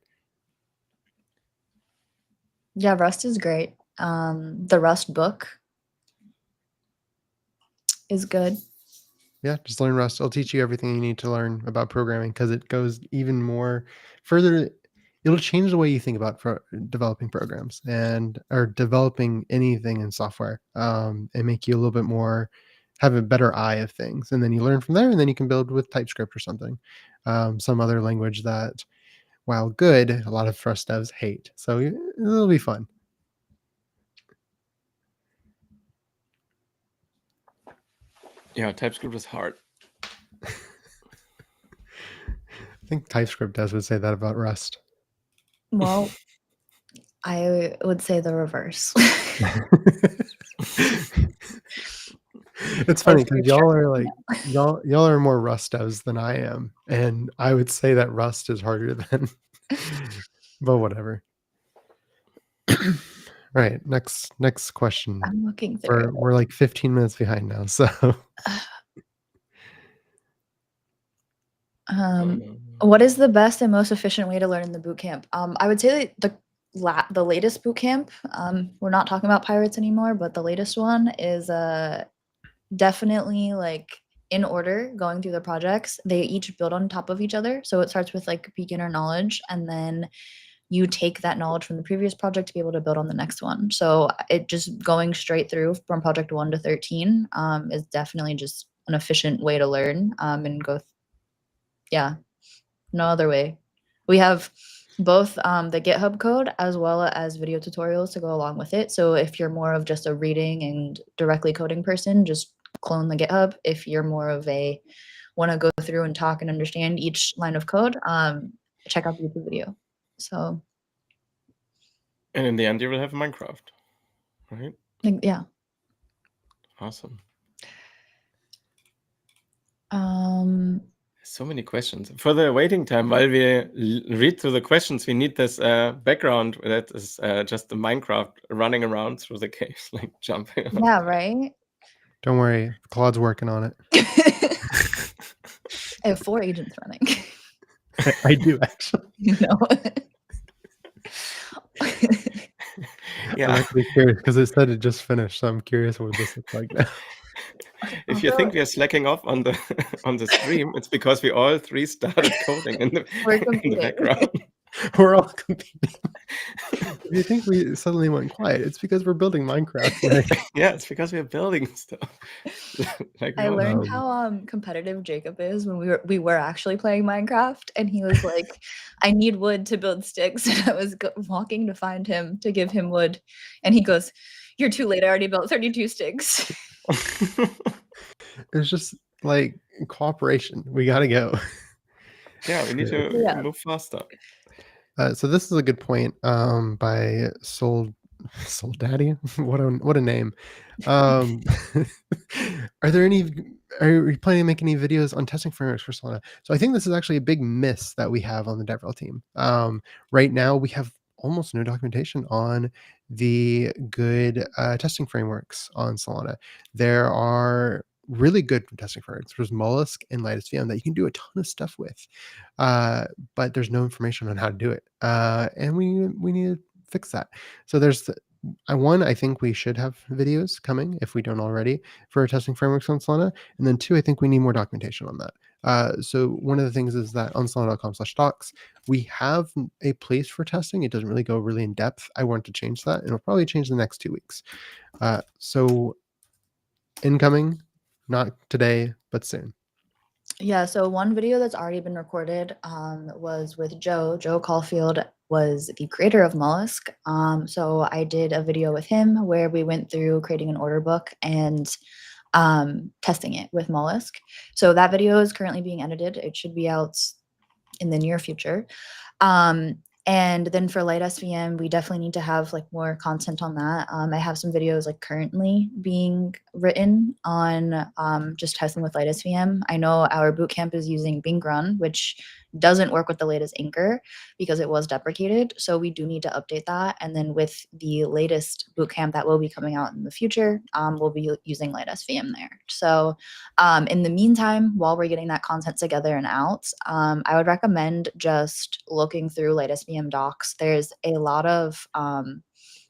Yeah, Rust is great. The Rust book is good. Yeah, just learn Rust. It'll teach you everything you need to learn about programming because it goes even more further. It'll change the way you think about developing programs or developing anything in software, and make you a little bit more have a better eye of things. And then you learn from there, and then you can build with TypeScript or something, some other language that, while good, a lot of Rust devs hate. So it'll be fun. Yeah, TypeScript is hard. I think TypeScript devs would say that about Rust. Well, I would say the reverse. It's funny because y'all are like y'all are more Rust devs than I am, and I would say that Rust is harder than. But whatever. All right, next question. I'm looking through it. We're like 15 minutes behind now, so What is the best and most efficient way to learn in the boot camp? I would say the latest boot camp. We're not talking about pirates anymore, but the latest one is definitely like in order going through the projects. They each build on top of each other, so it starts with like beginner knowledge, and then you take that knowledge from the previous project to be able to build on the next one. So it just going straight through from project 1 to 13 is definitely just an efficient way to learn and go. Yeah, no other way. We have both the GitHub code as well as video tutorials to go along with it. So if you're more of just a reading and directly coding person, just clone the GitHub. If you're more of a want to go through and talk and understand each line of code, check out the YouTube video. So. And in the end, you will have Minecraft, right? Yeah. Awesome. So many questions. For the waiting time, while we read through the questions, we need this background that is just the Minecraft running around through the caves, like jumping. Yeah, right? Don't worry, Claude's working on it. I have 4 agents running. I do actually. You know. I'm actually curious because it said it just finished, so I'm curious what this looks like now. If you think we are slacking off on the stream, it's because we all 3 started coding in the background. We're all competing. If you think we suddenly went quiet, it's because we're building Minecraft. Right? Yeah, it's because we're building stuff. I learned how competitive Jacob is when we were actually playing Minecraft, and he was like, "I need wood to build sticks," and I was walking to find him to give him wood, and he goes, "You're too late. I already built 32 sticks." It's just like cooperation. We gotta go. Yeah, we need to move faster. So this is a good point by Soul Daddy. What a name. Are you planning to make any videos on testing frameworks for Solana? So I think this is actually a big miss that we have on the DevRel team. Right now we have almost no documentation on the good testing frameworks on Solana. There are really good testing frameworks. There's Mollusk and Lattice VM that you can do a ton of stuff with, but there's no information on how to do it, and we need to fix that. So there's I think we should have videos coming if we don't already for testing frameworks on Solana, and then 2, I think we need more documentation on that. So one of the things is that on solana.com/docs, we have a place for testing. It doesn't really go really in depth. I want to change that, and it'll probably change in the next 2 weeks. So incoming, not today, but soon. Yeah, so one video that's already been recorded was with Joe. Joe Caulfield was the creator of Mollusk. So I did a video with him where we went through creating an order book and testing it with Mollusk. So that video is currently being edited. It should be out in the near future. And then for Light SVM, we definitely need to have like more content on that. I have some videos like currently being written on just testing with Light SVM. I know our bootcamp is using Bingrun, which doesn't work with the latest Anchor because it was deprecated. So we do need to update that. And then with the latest bootcamp that will be coming out in the future, we'll be using Light SVM there. So in the meantime, while we're getting that content together and out, I would recommend just looking through Light SVM docs. There's a lot of,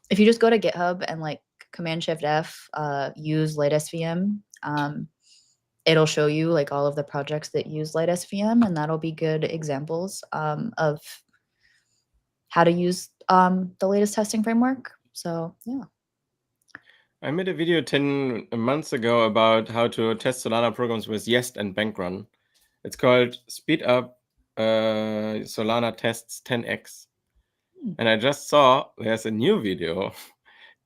if you just go to GitHub and like Command-Shift-F, use Light SVM, it'll show you like all of the projects that use Light SVM, and that'll be good examples of how to use the latest testing framework. So yeah. I made a video 10 months ago about how to test Solana programs with Jest and Bankrun. It's called Speed Up Solana Tests 10x. And I just saw there's a new video,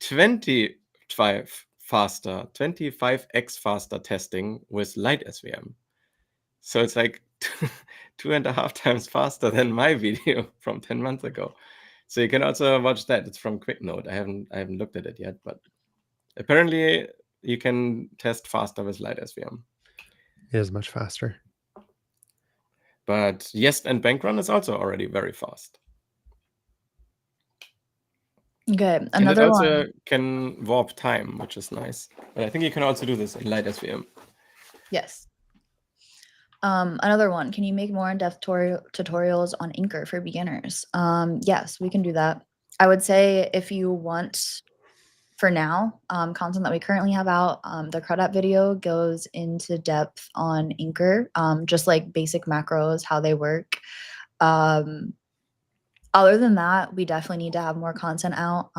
25x faster testing with Light SVM. So it's like 2.5 times faster than my video from 10 months ago. So you can also watch that. It's from QuickNote. I haven't looked at it yet, but apparently you can test faster with light SVM. It is much faster. But Jest and Bankrun is also already very fast. Okay, And it another also one. can warp time, which is nice. But I think you can also do this in light SVM. Yes. Another one. Can you make more in-depth tutorials on Inker for beginners? Yes, we can do that. I would say if you want, for now, content that we currently have out, the CrudApp video goes into depth on Inker, just like basic macros, how they work. Other than that, we definitely need to have more content out.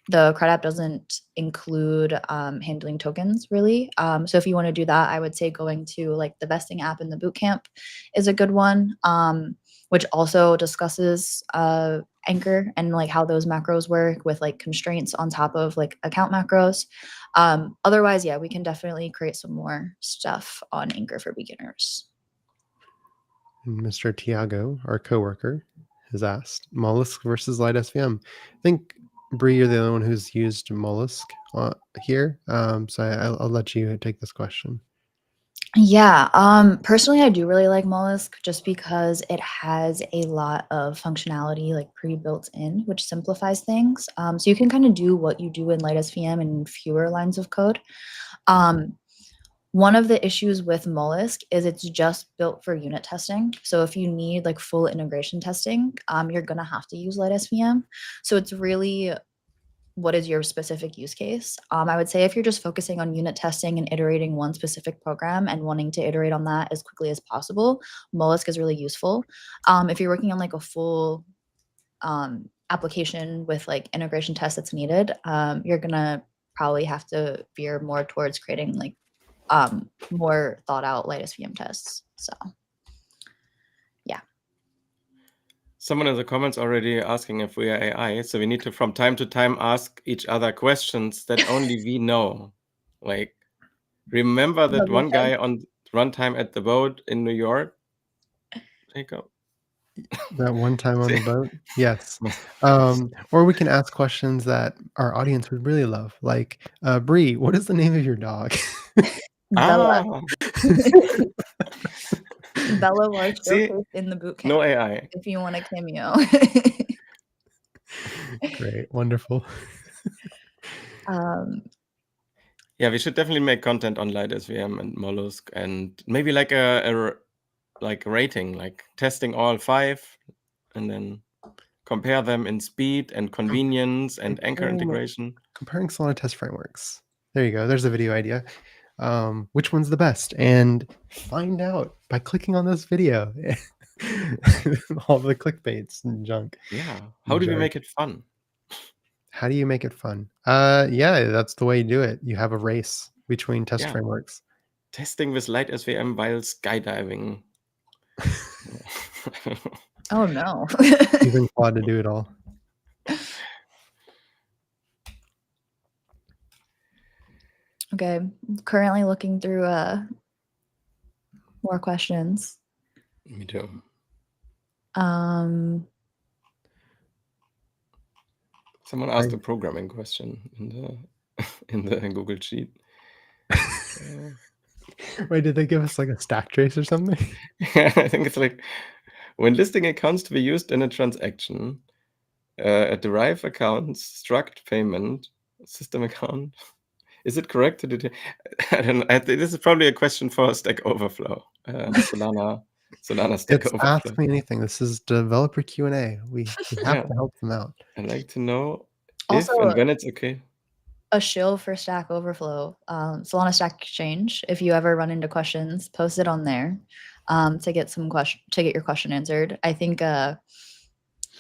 The CrudApp doesn't include handling tokens really. So if you want to do that, I would say going to like the vesting app in the bootcamp is a good one, which also discusses Anchor and like how those macros work with like constraints on top of like account macros. Otherwise, yeah, we can definitely create some more stuff on Anchor for beginners. Mr. Tiago, our coworker, has asked Mollusk versus Light SVM. I think Bree, you're the only one who's used Mollusk here, so I'll let you take this question. Yeah, personally, I do really like Mollusk just because it has a lot of functionality like pre-built in, which simplifies things. So you can kind of do what you do in Light SVM in fewer lines of code. One of the issues with Mollusk is it's just built for unit testing. So if you need like full integration testing, you're gonna have to use Light SVM. So it's really what is your specific use case. I would say if you're just focusing on unit testing and iterating one specific program and wanting to iterate on that as quickly as possible, Mollusk is really useful. If you're working on like a full application with like integration tests that's needed, you're gonna probably have to veer more towards creating like more thought out light SVM tests. So yeah. Someone in the comments already asking if we are AI, so we need to from time to time ask each other questions that only we know. Like, remember that one guy on runtime at the boat in New York? Jacob? That one time on the boat? Yes. Or we can ask questions that our audience would really love. Like, Bree, what is the name of your dog? Bella. Ah, Bella was see, showcased in the bootcamp. no AI. If you want a cameo. Great. Wonderful. Yeah, we should definitely make content on Light SVM and Mollusk, and maybe like a rating, like testing all 5, and then compare them in speed and convenience and anchor integration. Comparing Solana test frameworks. There you go. There's a video idea. Which one's the best? And find out by clicking on this video. All the clickbaits and junk. Yeah. How do we make it fun? How do you make it fun? Yeah, that's the way you do it. You have a race between test frameworks. Testing with Light SVM while skydiving. Oh no. Using Claude to do it all. Okay, currently looking through more questions. Me too. Someone asked a programming question in the Google Sheet. Wait, did they give us like a stack trace or something? I think it's like when listing accounts to be used in a transaction, a derive account, struct payment, system account. Is it correct to do? I don't know. This is probably a question for Stack Overflow. Solana Stack Overflow. Ask me anything. This is developer Q&A. We have to help them out. I'd like to know Also, if and when it's okay. A shill for Stack Overflow, Solana Stack Exchange. If you ever run into questions, post it on there to get your question answered. I think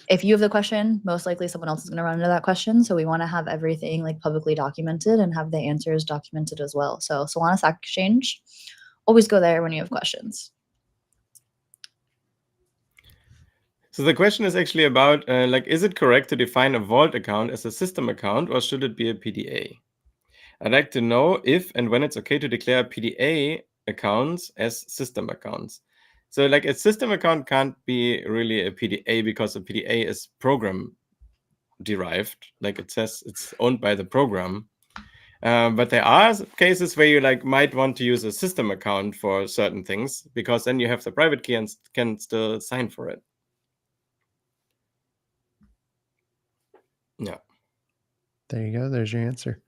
if you have the question, most likely someone else is going to run into that question. So we want to have everything like publicly documented and have the answers documented as well. So Solana Stack Exchange, always go there when you have questions. So the question is actually about, is it correct to define a vault account as a system account, or should it be a PDA? I'd like to know if and when it's okay to declare PDA accounts as system accounts. So like a system account can't be really a PDA because a PDA is program derived. Like it says it's owned by the program. But there are cases where you like might want to use a system account for certain things, because then you have the private key and can still sign for it. Yeah. There you go. There's your answer.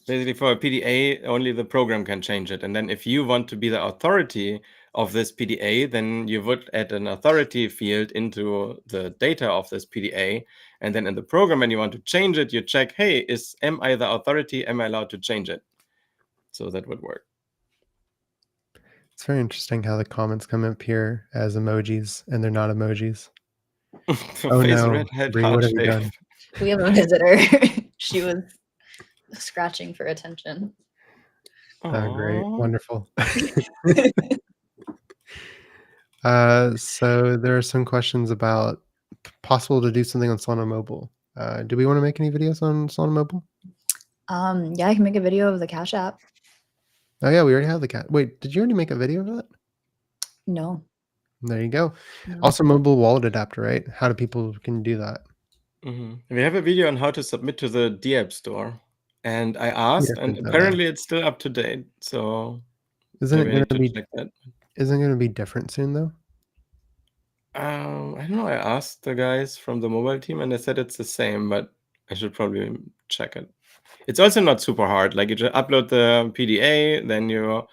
Basically, for a PDA, only the program can change it. And then if you want to be the authority of this PDA, then you would add an authority field into the data of this PDA. And then in the program, when you want to change it, you check, hey, am I the authority? Am I allowed to change it? So that would work. It's very interesting how the comments come up here as emojis and they're not emojis. Oh Face no, red head Bree, heart what have you shape. done? We have a visitor. She was scratching for attention. Oh, great. Aw. Wonderful. So there are some questions about possible to do something on Solana Mobile. Do we want to make any videos on Solana Mobile? Yeah, I can make a video of the Cash App. Oh yeah, we already have the cat. Wait, did you already make a video of that? No. There you go. No. Also, mobile wallet adapter, right? How do people can do that? We have a video on how to submit to the DApp store. And I asked, and definitely know that. apparently it's still up to date. So Isn't it maybe I going need to to check that. Isn't it going to be different soon though? I don't know. I asked the guys from the mobile team and they said it's the same, but I should probably check it. It's also not super hard. Like you just upload the PDA, then you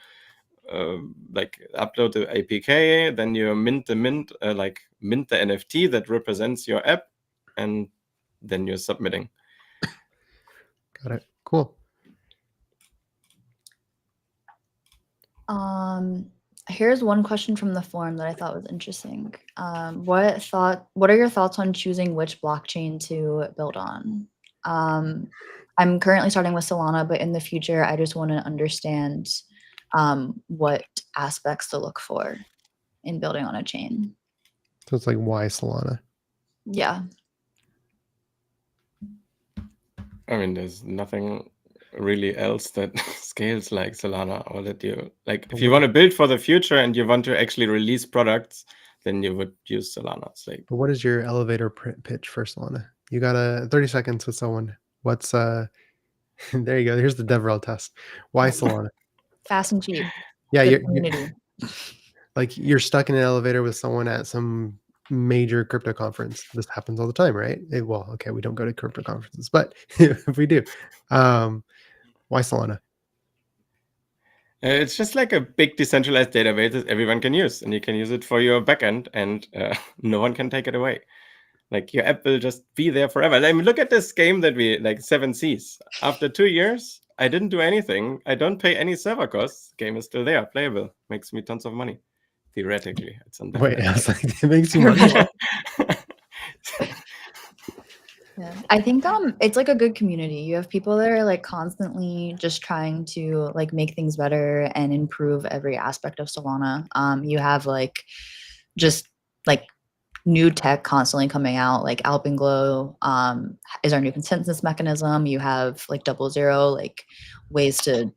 like upload the APK, then you mint the NFT that represents your app, and then you're submitting. Got it. Cool. Here's one question from the forum that I thought was interesting. What are your thoughts on choosing which blockchain to build on? I'm currently starting with Solana, but in the future, I just want to understand what aspects to look for in building on a chain. So it's like, why Solana? Yeah. I mean, there's nothing really else that scales like Solana, or that you like. If you want to build for the future and you want to actually release products, then you would use Solana. It's like, But what is your elevator pitch for Solana? You got 30 seconds with someone. What's there you go. Here's the DevRel test. Why Solana? Fast and cheap. Yeah, Good you're community. like you're stuck in an elevator with someone at some major crypto conference. This happens all the time, right? Well, okay, we don't go to crypto conferences, but if we do, why Solana? it's just like a big decentralized database that everyone can use, and you can use it for your backend, and no one can take it away. Like your app will just be there forever. I mean, look at this game that we like, 7Cs. After 2 years, I didn't do anything. I don't pay any server costs. Game is still there, playable. Makes me tons of money. Theoretically, it's on Wait, I was like, it makes you money. Yeah. I think it's like a good community. You have people that are like constantly just trying to like make things better and improve every aspect of Solana. You have like just like new tech constantly coming out, like Alpenglow is our new consensus mechanism. You have like 00, like ways to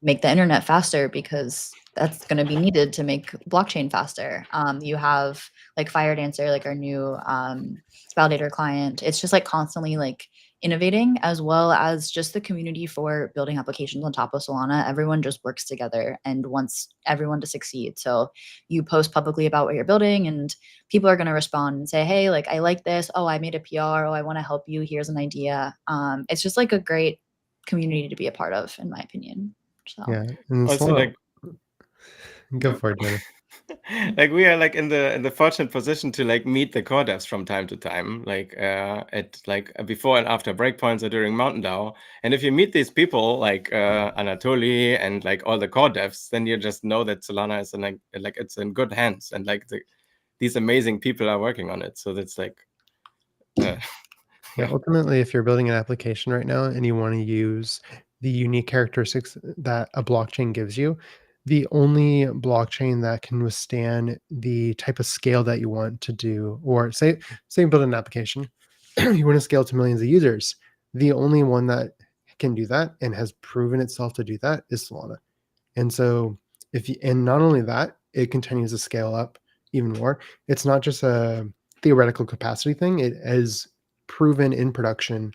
make the internet faster because that's going to be needed to make blockchain faster. You have like FireDancer, like our new validator client. It's just like constantly like innovating, as well as just the community for building applications on top of Solana. Everyone just works together and wants everyone to succeed. So you post publicly about what you're building and people are going to respond and say, hey, like I like this. Oh, I made a PR. Oh, I want to help you. Here's an idea. It's just like a great community to be a part of, in my opinion. So. Yeah, and also, like, go for it, Jenny. Like we are like in the fortunate position to like meet the core devs from time to time, like at like before and after breakpoints or during Mountain DAO. And if you meet these people like Anatoly and like all the core devs, then you just know that Solana is in like it's in good hands, and like these amazing people are working on it. So that's like Yeah, ultimately, if you're building an application right now and you want to use the unique characteristics that a blockchain gives you, the only blockchain that can withstand the type of scale that you want to do, or say you build an application, you want to scale to millions of users, the only one that can do that and has proven itself to do that is Solana. And so and not only that, it continues to scale up even more. It's not just a theoretical capacity thing. It is proven in production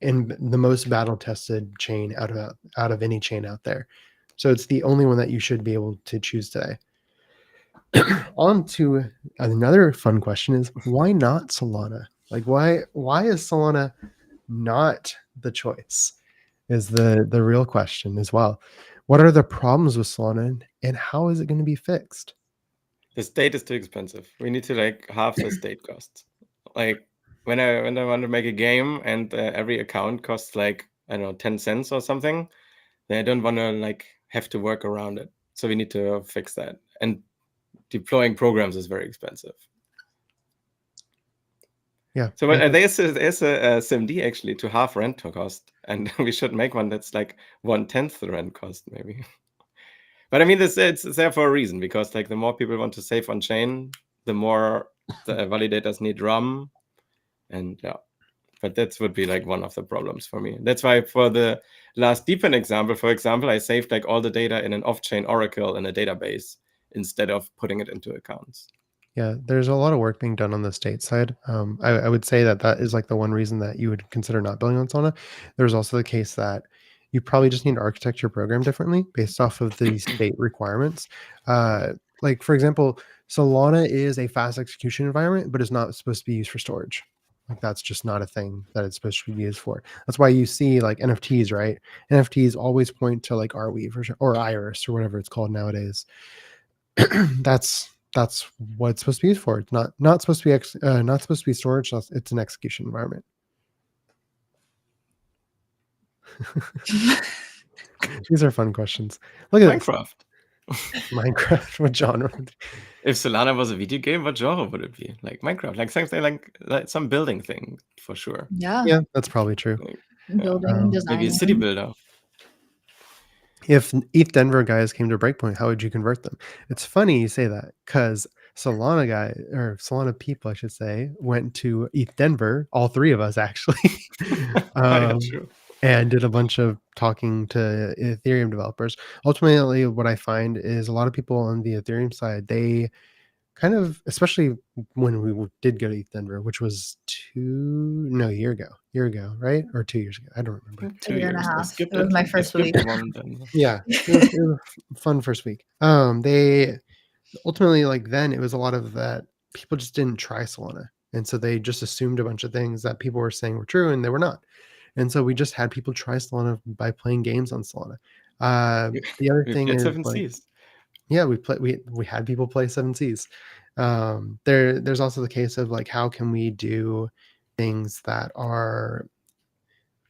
and the most battle tested chain out of any chain out there. So it's the only one that you should be able to choose today. On to another fun question is why not Solana? Like why is Solana not the choice? Is the real question as well. What are the problems with Solana and how is it going to be fixed? The state is too expensive. We need to like half the state costs. Like when I want to make a game and every account costs like I don't know 10 cents or something, then I don't want to like have to work around it. So we need to fix that. And deploying programs is very expensive. Yeah. So there's a SIMD actually to half rent cost, and we should make one that's like 1/10 the rent cost maybe. But I mean, it's there for a reason, because like the more people want to save on chain, the more the validators need ROM, and yeah. But that would be like one of the problems for me. That's why for the last DeepIn example, for example, I saved like all the data in an off-chain Oracle in a database instead of putting it into accounts. Yeah, there's a lot of work being done on the state side. I would say that is like the one reason that you would consider not building on Solana. There's also the case that you probably just need to architect your program differently based off of the state requirements. Like for example, Solana is a fast execution environment, but it's not supposed to be used for storage. Like that's just not a thing that it's supposed to be used for. That's why you see like NFTs, right? NFTs always point to like Arweave or Iris or whatever it's called nowadays. That's what it's supposed to be used for. It's not supposed to be not supposed to be storage. It's an execution environment. These are fun questions. Look at Minecraft. Minecraft. What genre? If Solana was a video game, what genre would it be? Like Minecraft, like something like some building thing for sure. Yeah. Yeah, that's probably true. Like, Building, designing. maybe a city builder. If ETH Denver guys came to Breakpoint, how would you convert them? It's funny you say that because Solana people, I should say, went to ETH Denver. All three of us actually, Yeah, true. and did a bunch of talking to Ethereum developers. Ultimately, what I find is a lot of people on the Ethereum side, they kind of, especially when we did go to ETH Denver, which was a year ago, right? Or 2 years ago. I don't remember. 2 A year and a years. I half. skipped It was my I first skipped week. one then. Yeah, it was a fun first week. They ultimately, like, then it was a lot of that people just didn't try Solana, and so they just assumed a bunch of things that people were saying were true and they were not. And so we just had people try Solana by playing games on Solana. The other We thing played is, Seven like, Seas. yeah, we had people play Seven Seas. There's also the case of like, how can we do things that are,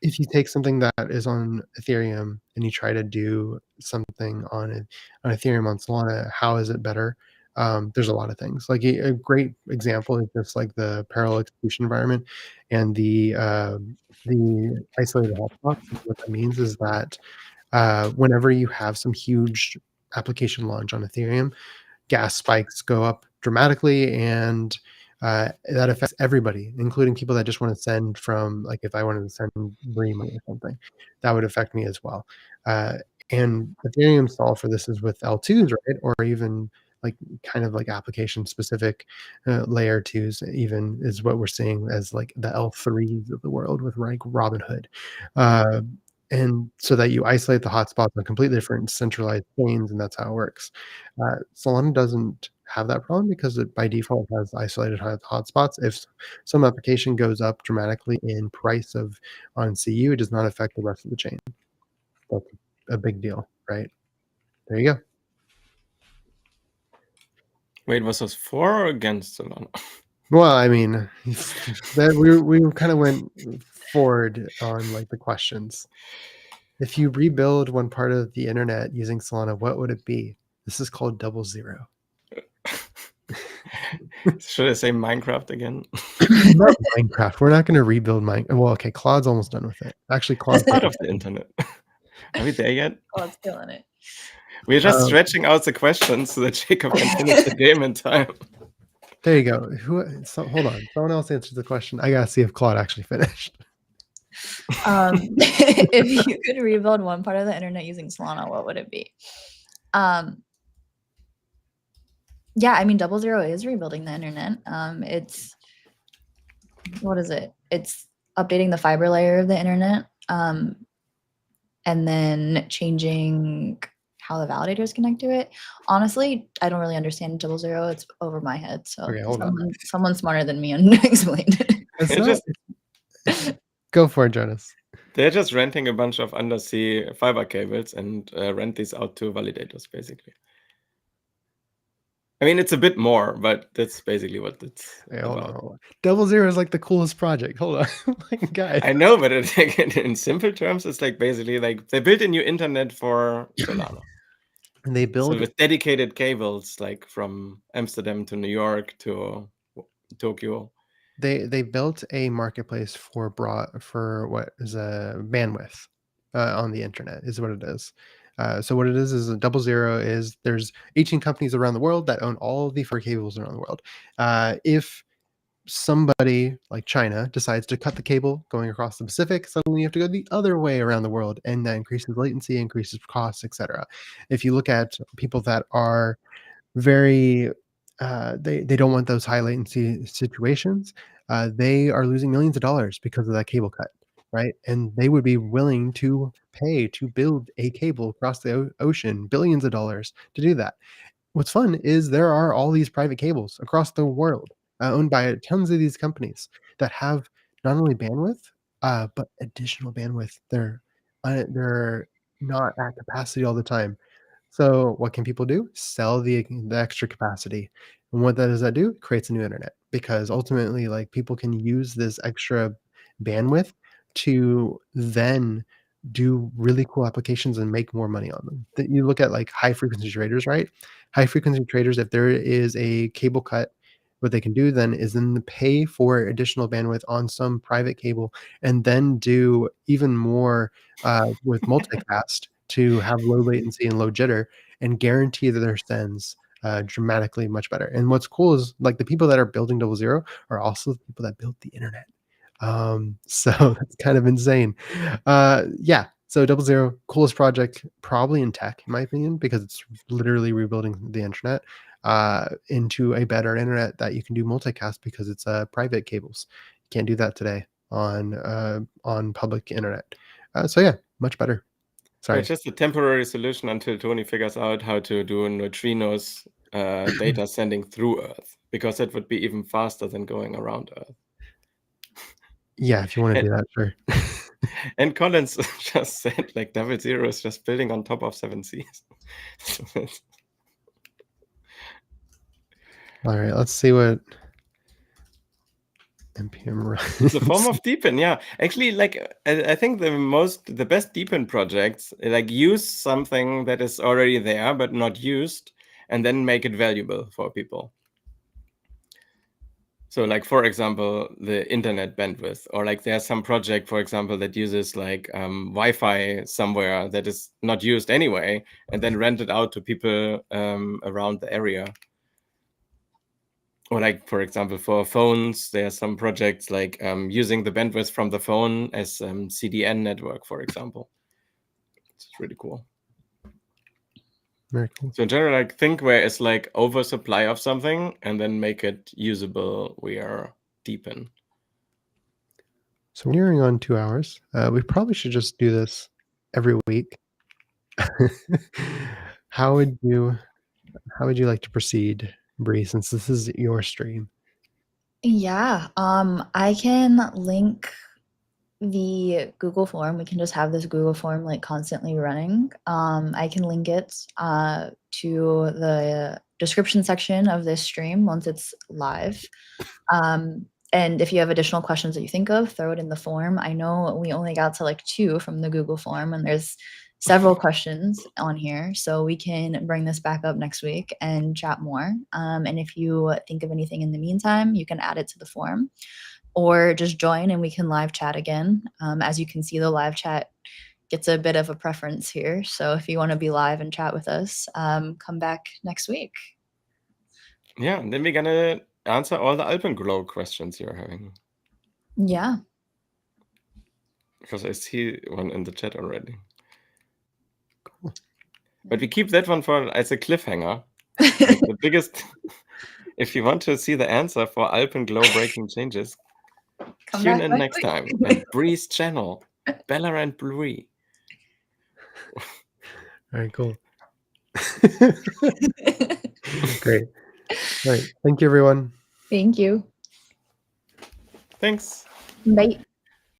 if you take something that is on Ethereum and you try to do something on Ethereum on Solana, how is it better? There's a lot of things. Like a great example is just like the parallel execution environment and the isolated hotspots. What that means is that whenever you have some huge application launch on Ethereum, gas spikes go up dramatically, and that affects everybody, including people that just want to send from, like, if I wanted to send Bree money or something, that would affect me as well. Uh, and Ethereum solve for this is with L2s, right? Or even like kind of like application specific layer twos, even is what we're seeing as like the L3s of the world with like Robinhood. Uh, and so that you isolate the hotspots on completely different centralized chains, and that's how it works. Solana doesn't have that problem because it by default has isolated hotspots. If some application goes up dramatically in price of on CU, it does not affect the rest of the chain. That's a big deal, right? There you go. Wait, was this for or against Solana? Well, I mean, that we kind of went forward on like the questions. If you rebuild one part of the internet using Solana, what would it be? This is called 00. Should I say Minecraft again? Not Minecraft. We're not going to rebuild Minecraft. Well, okay, Claude's almost done with it. Actually, Claude's Part of the internet. Are we there yet? Oh, it's killing it. We're just stretching out the questions so that Jacob can finish the game in time. There you go. Hold on. Someone else answered the question. I gotta see if Claude actually finished. If you could rebuild one part of the internet using Solana, what would it be? Yeah, I mean, 00 is rebuilding the internet. It's, what is it? it's updating the fiber layer of the internet, and then changing how the validators connect to it. Honestly, I don't really understand 0.0. It's over my head. So Okay, hold on. someone smarter than me and explained it. It's They're not. Go for it, Jonas. They're just renting a bunch of undersea fiber cables and rent these out to validators, basically. I mean, it's a bit more, but that's basically what it's about. Hold on. 0.0 is like the coolest project. Hold on. Like, guys. I know, but in simple terms, it's like basically like they built a new internet for Solana. And they So build with dedicated cables, like from Amsterdam to New York to Tokyo. they built a marketplace for what is a bandwidth on the internet is what it is. So what it is a 0.0 is there's 18 companies around the world that own all of the fur cables around the world. If somebody like China decides to cut the cable going across the Pacific, suddenly you have to go the other way around the world, and that increases latency, increases costs, etc. If you look at people that are very they don't want those high latency situations, they are losing millions of dollars because of that cable cut, right? And they would be willing to pay to build a cable across the ocean, billions of dollars to do that. What's fun is there are all these private cables across the world, owned by tons of these companies that have not only bandwidth, but additional bandwidth. They're not at capacity all the time. So what can people do? Sell the extra capacity. And what that does that do? It creates a new internet, because ultimately, like, people can use this extra bandwidth to then do really cool applications and make more money on them. That you look at like high frequency traders, right? High frequency traders, if there is a cable cut, what they can do then is then pay for additional bandwidth on some private cable, and then do even more with multicast to have low latency and low jitter, and guarantee that their sends dramatically much better. And what's cool is like the people that are building 0.0 are also the people that built the internet. So that's kind of insane. Yeah. So 0.0, coolest project probably in tech, in my opinion, because it's literally rebuilding the internet into a better internet that you can do multicast, because it's private cables. You can't do that today on public internet. So yeah, much better. Sorry. It's just a temporary solution until Tony figures out how to do neutrinos data sending through Earth, because that would be even faster than going around Earth. Yeah, if you want to do that, sure. And Collins just said like 0.0 is just building on top of 7Cs. All right, let's see what npm runs. It's a form of deepen, yeah. Actually, like I think the best deepen projects like use something that is already there but not used, and then make it valuable for people. So like, for example, the internet bandwidth, or like there's some project, for example, that uses like Wi-Fi somewhere that is not used anyway, and then rent it out to people around the area. Or like, for example, for phones, there are some projects like using the bandwidth from the phone as CDN network, for example. It's really cool. Very cool. So in general, like think where it's like oversupply of something and then make it usable where deepen. So we're nearing on 2 hours. We probably should just do this every week. How would you like to proceed, Bree, since this is your stream? Yeah, I can link the Google form. We can just have this Google form like constantly running. I can link it to the description section of this stream once it's live. And if you have additional questions that you think of, throw it in the form. I know we only got to like 2 from the Google form, and there's several questions on here, so we can bring this back up next week and chat more. And if you think of anything in the meantime, you can add it to the form, or just join and we can live chat again. As you can see, the live chat gets a bit of a preference here. So if you want to be live and chat with us, come back next week. Yeah, and then we're gonna answer all the Alpenglow questions you're having. Yeah. Because I see one in the chat already. Cool. But we keep that one as a cliffhanger. Like the biggest, if you want to see the answer for Alpenglow breaking changes, Come Tune back in next time at Bree's channel, Bella and Bree. All right, cool. Great. All right. Thank you, everyone. Thank you. Thanks. Bye.